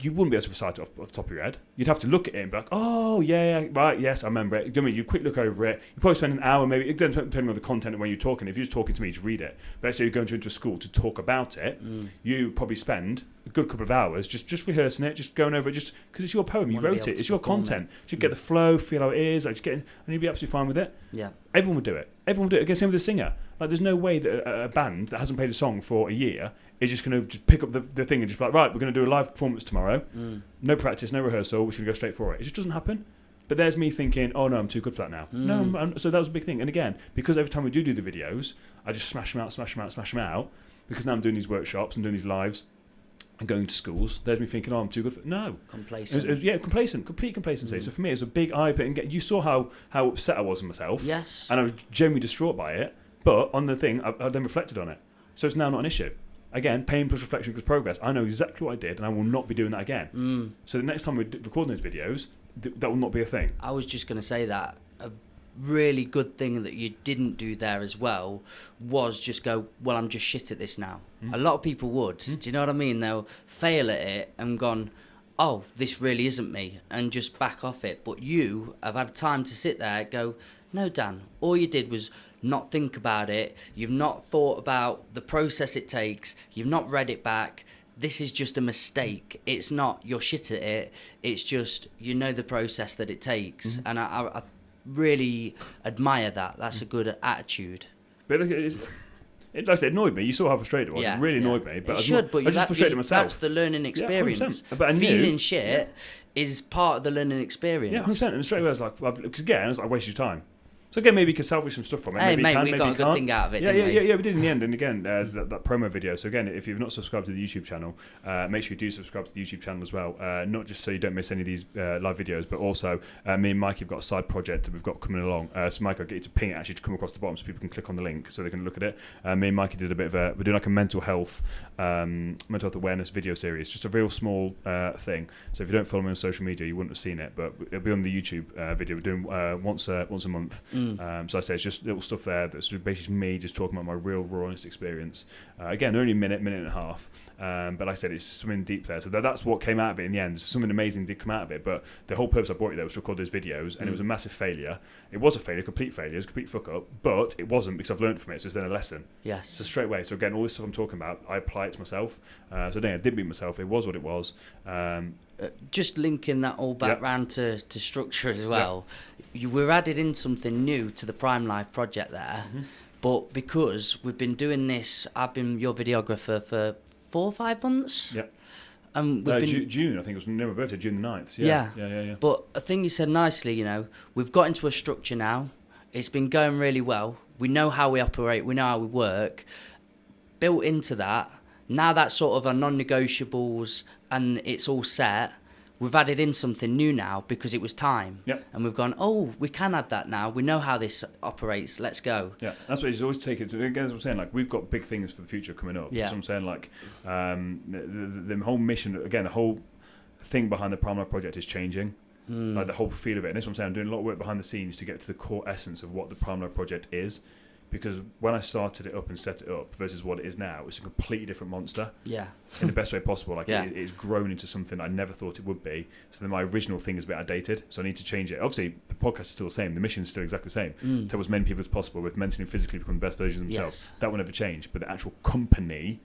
you wouldn't be able to recite it off the top of your head. You'd have to look at it and be like, oh, yeah, right, yes, I remember it. You know, you quick look over it. You probably spend an hour, maybe, depending on the content and when you're talking. If you're just talking to me, just read it. But let's say you're going into a school to talk about it, you probably spend a good couple of hours just rehearsing it, just going over it, just because it's your poem, you wrote it, it's your content. You get the flow, feel how it is, and you'd be absolutely fine with it. Yeah. Everyone would do it. Again, same with a singer. Like, there's no way that a band that hasn't played a song for a year is just going to just pick up the thing and just be like, right, we're going to do a live performance tomorrow. No practice, no rehearsal, we're just going to go straight for it. It just doesn't happen. But there's me thinking, oh no, I'm too good for that now. No, so that was a big thing. And again, because every time we do the videos, I just smash them out, because now I'm doing these workshops and doing these lives and going to schools, there's me thinking, oh, I'm too good for it. No. Complacent. Complete complacency. So for me, it's a big eye-opener. You saw how upset I was with myself. Yes. And I was genuinely distraught by it. But on the thing, I then reflected on it. So it's now not an issue. Again, pain plus reflection equals progress. I know exactly what I did, and I will not be doing that again. So the next time we're recording those videos, that will not be a thing. I was just going to say that a really good thing that you didn't do there as well was just go, well, I'm just shit at this now. A lot of people would. Do you know what I mean? They'll fail at it and gone, oh, this really isn't me, and just back off it. But you have had time to sit there and go, no, Dan, all you did was not think about it. You've not thought about the process it takes. You've not read it back. This is just a mistake. It's not you're shit at it. It's just you know the process that it takes. And I really admire that. That's a good attitude. But it annoyed me. You saw how frustrated it was. It really annoyed me. But I was just frustrated myself. That's the learning experience. Yeah, but feeling shit is part of the learning experience. Yeah, 100%. And straight away I was like, because again, I was like, I wasted your time. So again, maybe you can salvage some stuff from it. Hey, maybe mate, you can, we maybe got you a good can't. thing out of it, Yeah, we did in the end. And again, that promo video. So again, if you've not subscribed to the YouTube channel, make sure you do subscribe to the YouTube channel as well. Not just so you don't miss any of these live videos, but also me and Mikey have got a side project that we've got coming along. So Mike, I'll get you to ping it actually to come across the bottom so people can click on the link so they can look at it. Me and Mikey did a bit of we're doing like a mental health awareness video series. Just a real small thing. So if you don't follow me on social media, you wouldn't have seen it, but it'll be on the YouTube video. We're doing once a month. So I say it's just little stuff there that's basically me just talking about my real raw honest experience. Again, only a minute and a half, but like I said, it's something deep there. So that's what came out of it in the end. Something amazing did come out of it, but the whole purpose I brought you there was to record those videos, and it was a massive failure. It was a failure, complete failure, it was a complete fuck up, but it wasn't because I've learned from it, so it's then a lesson. Yes. So straight away, so again, all this stuff I'm talking about, I apply it to myself. So again, I didn't beat myself, it was what it was. Just linking that all back round to structure as well. We're added in something new to the Prime Life project there, but because we've been doing this, I've been your videographer for 4 or 5 months. And we've been... June, I think it was near my birthday, June the 9th. Yeah. But I think you said nicely, you know, we've got into a structure now. It's been going really well. We know how we operate. We know how we work. Built into that, now that's sort of our non-negotiables and it's all set. We've added in something new now because it was time. Yep. And we've gone, oh, we can add that now. We know how this operates. Let's go. Yeah, that's what he's always taken. Again, as I'm saying, like, we've got big things for the future coming up. Yeah. So I'm saying, like, the whole mission, again, the whole thing behind the Primal Project is changing. Like, the whole feel of it. And that's what I'm saying. I'm doing a lot of work behind the scenes to get to the core essence of what the Primal Project is. Because when I started it up and set it up versus what it is now, it's a completely different monster. Yeah. In the best way possible. Like, yeah. it's grown into something I never thought it would be. So then my original thing is a bit outdated. So I need to change it. Obviously, the podcast is still the same. The mission is still exactly the same. Tell as many people as possible with mentally and physically become the best versions of themselves. Yes. That will never change. But the actual company,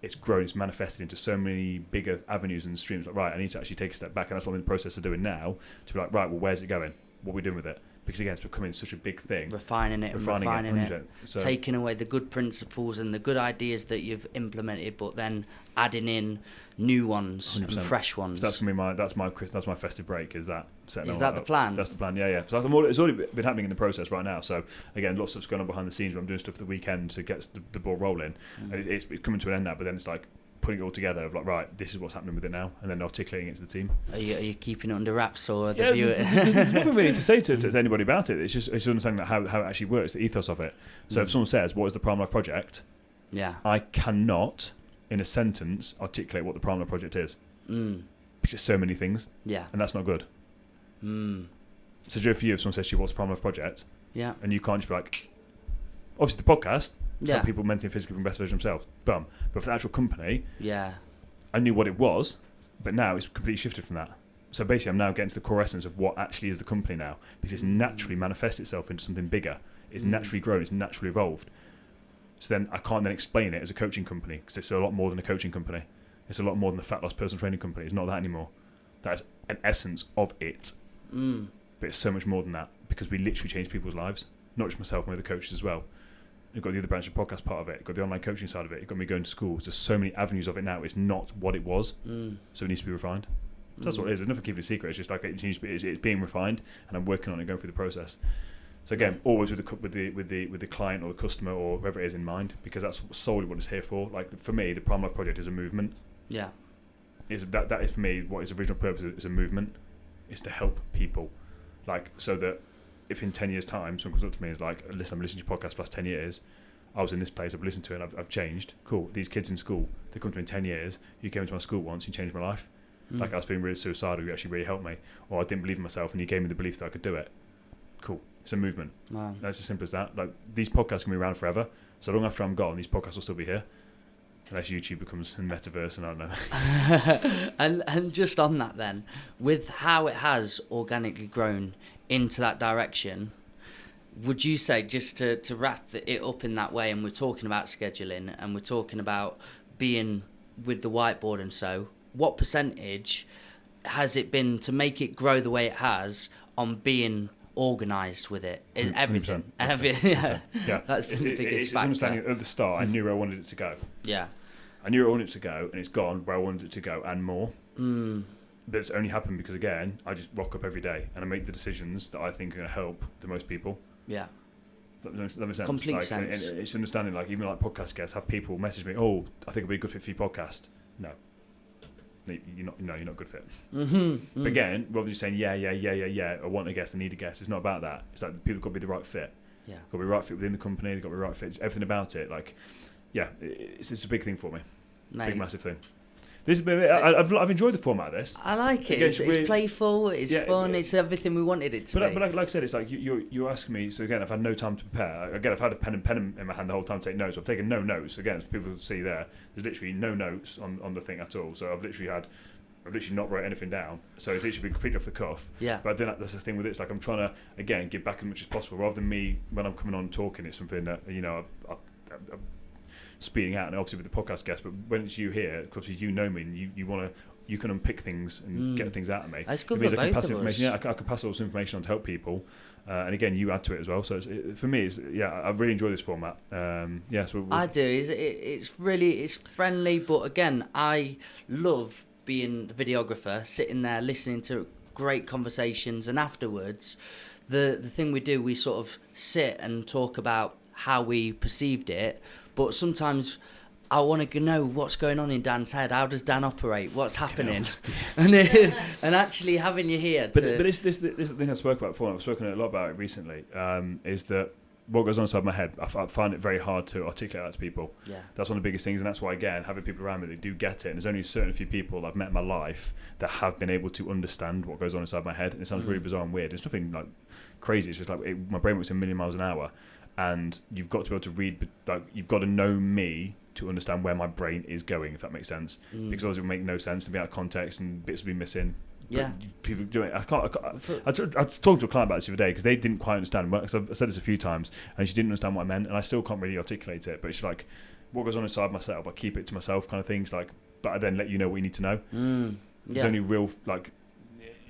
it's grown. It's manifested into so many bigger avenues and streams. Like, right, I need to actually take a step back. And that's what I'm in the process of doing now. To be like, right, well, where's it going? What are we doing with it? Because again, it's becoming such a big thing. Refining it. So, taking away the good principles and the good ideas that you've implemented, but then adding in new ones 100%. and fresh ones. So that's gonna be that's my festive break. Is that the plan? That's the plan. Yeah. So it's already been happening in the process right now. So again, lots of stuff's going on behind the scenes. Where I'm doing stuff the weekend to get the ball rolling. And it's coming to an end now. But then it's like putting it all together of like, right, this is what's happening with it now, and then articulating it to the team. Are you keeping it under wraps or the viewer? There's nothing really to say to anybody about it. It's understanding that how it actually works, the ethos of it. So if someone says, what is the Primal Life Project? Yeah. I cannot, in a sentence, articulate what the Primal Life Project is. Because it's so many things. Yeah. And that's not good. So Joe, for you, if someone says to you, what's the Primal Life Project? Yeah. And you can't just be like, obviously the podcast, to help people mentally and physically become the best version of themselves. But for the actual company, I knew what it was, but now it's completely shifted from that. So basically, I'm now getting to the core essence of what actually is the company now, because it's naturally manifests itself into something bigger. It's naturally grown. It's naturally evolved. So then I can't then explain it as a coaching company, because it's a lot more than a coaching company. It's a lot more than the fat loss personal training company. It's not that anymore. That's an essence of it. But it's so much more than that, because we literally change people's lives, not just myself, but the coaches as well. You've got the other branch of podcast part of it. You've got the online coaching side of it. You've got me going to schools. There's so many avenues of it now. It's not what it was. So it needs to be refined. So that's what it is. There's nothing keeping it secret. It's just like it's being refined, and I'm working on it, going through the process. So again, always with the client or the customer or whoever it is in mind, because that's solely what it's here for. Like for me, the Primal Life Project is a movement. Yeah. That is for me what its original purpose is. A movement. It's to help people, like so that. If in 10 years' time someone comes up to me and is like, listen, I've listened to your podcast for the last 10 years, I was in this place, I've listened to it and I've changed. Cool. These kids in school, they come to me in 10 years, you came to my school once, you changed my life. Like I was feeling really suicidal, you actually really helped me. Or I didn't believe in myself and you gave me the belief that I could do it. Cool. It's a movement. Wow. That's as simple as that. Like these podcasts can be around forever. So long after I'm gone, these podcasts will still be here. Unless YouTube becomes a metaverse and I don't know. and just on that then, with how it has organically grown into that direction, would you say, just to wrap it up in that way, and we're talking about scheduling and we're talking about being with the whiteboard and so, what percentage has it been to make it grow the way it has on being organised with it? Is everything. 100%. Yeah. That's been the biggest factor. It's understanding at the start, I knew where I wanted it to go. Yeah. I knew where I wanted it to go, and it's gone where I wanted it to go and more. But it's only happened because, again, I just rock up every day and I make the decisions that I think are going to help the most people. Yeah. That makes sense. Complete sense. And it's understanding, like, even like podcast guests, have people message me, oh, I think it'll be a good fit for your podcast. No, you're not good fit. But again, rather than saying, yeah, I want a guest, I need a guest, it's not about that. It's like people got to be the right fit. Yeah. Got to be the right fit within the company, they've got to be the right fit. Everything about it, like, yeah, it's a big thing for me. Mate. Big, massive thing. I've enjoyed the format of this. I like it. It's playful. It's fun. It's everything we wanted it to be. But like I said, it's like you're asking me. So again, I've had no time to prepare. Again, I've had a pen in my hand the whole time to take notes. I've taken no notes. Again, as people see there, there's literally no notes on the thing at all. So I've literally not wrote anything down. So it's literally been completely off the cuff. Yeah. But then that's the thing with it. It's like I'm trying to again give back as much as possible, rather than me when I'm coming on talking. It's something that I've speeding out, and obviously with the podcast guest, but when it's you here, because you know me and you can unpick things and get things out of me. That's good for both of us. Yeah, I can pass all this information on to help people, and again, you add to it as well. So for me, I really enjoy this format. So I do. It's friendly, but again, I love being the videographer, sitting there listening to great conversations, and afterwards, the thing we do, we sort of sit and talk about how we perceived it, but sometimes I want to know what's going on in Dan's head. How does Dan operate? What's happening? and actually having you here. But this is the thing I spoke about before. I've spoken a lot about it recently. Is that what goes on inside my head? I find it very hard to articulate that to people. Yeah. That's one of the biggest things, and that's why, again, having people around me that do get it. And there's only a certain few people I've met in my life that have been able to understand what goes on inside my head. And it sounds really bizarre and weird. It's nothing like crazy. It's just like my brain works a million miles an hour, and you've got to be able to read. Like, you've got to know me to understand where my brain is going, if that makes sense. Because otherwise it would make no sense to be out of context and bits would be missing. Yeah. People do it. I talked to a client about this the other day because they didn't quite understand. Because I've said this a few times, and she didn't understand what I meant, and I still can't really articulate it. But it's like, what goes on inside myself, I keep it to myself, kind of things. Like, but I then let you know what you need to know. It's only real, like,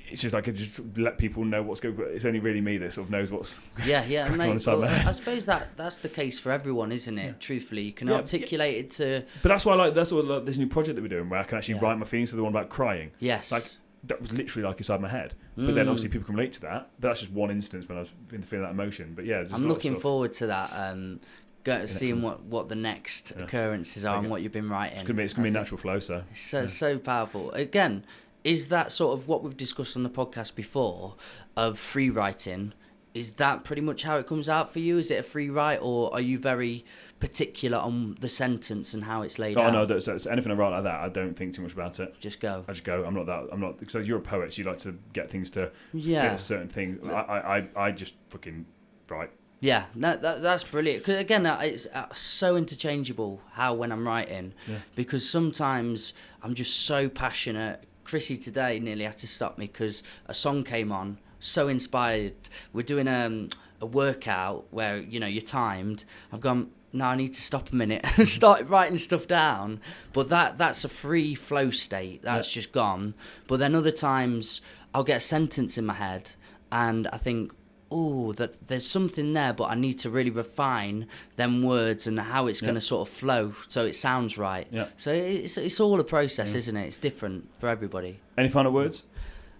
it's just like I just let people know what's going. It's only really me that sort of knows what's mate, well, I suppose that's the case for everyone, isn't it? Truthfully, you can articulate it to. But that's why that's what this new project that we're doing, where I can actually write my feelings. So the one about crying. Yes. Like, that was literally like inside my head. But then obviously people can relate to that. But that's just one instance when I was feeling that emotion. But yeah, I'm looking forward to that. Seeing what the next occurrences are and what you've been writing. It's gonna be a natural flow. So so powerful. Again, is that sort of what we've discussed on the podcast before of free writing? Is that pretty much how it comes out for you? Is it a free write, or are you very particular on the sentence and how it's laid out? Oh no, that's anything I write like that, I don't think too much about it. Just go. I just go. I'm not because you're a poet, so you like to get things to fit a certain thing. I just fucking write. Yeah, no, that's brilliant. Because again, it's so interchangeable how when I'm writing, because sometimes I'm just so passionate. Chrissy today nearly had to stop me because a song came on. So inspired. We're doing a workout where you're timed. I've gone, no, I need to stop a minute and start writing stuff down. But that's a free flow state. That's just gone. But then other times I'll get a sentence in my head and I think, oh, that there's something there, but I need to really refine them words and how it's going to sort of flow so it sounds right. Yeah. So it's all a process, isn't it? It's different for everybody. Any final words?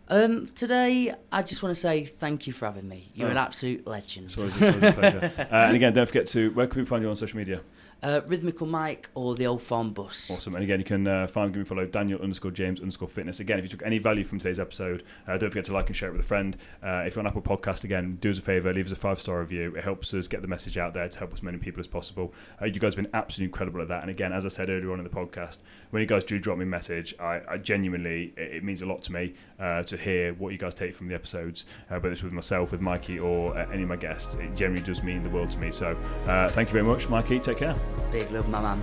Today, I just want to say thank you for having me. You're an absolute legend. It's always a pleasure. And again, don't forget to, where can we find you on social media? Rhythmical Mike or the Old Farm Bus. Awesome. And again, you can give me a follow, Daniel_James_Fitness. Again, if you took any value from today's episode, don't forget to like and share it with a friend. If you're on Apple Podcast, again, do us a favour, leave us a 5-star review. It helps us get the message out there to help as many people as possible. You guys have been absolutely incredible at that. And again, as I said earlier on in the podcast, when you guys do drop me a message, I genuinely, it means a lot to me to hear what you guys take from the episodes, whether it's with myself, with Mikey, or any of my guests. It generally does mean the world to me. So thank you very much, Mikey. Take care. Big love, my man.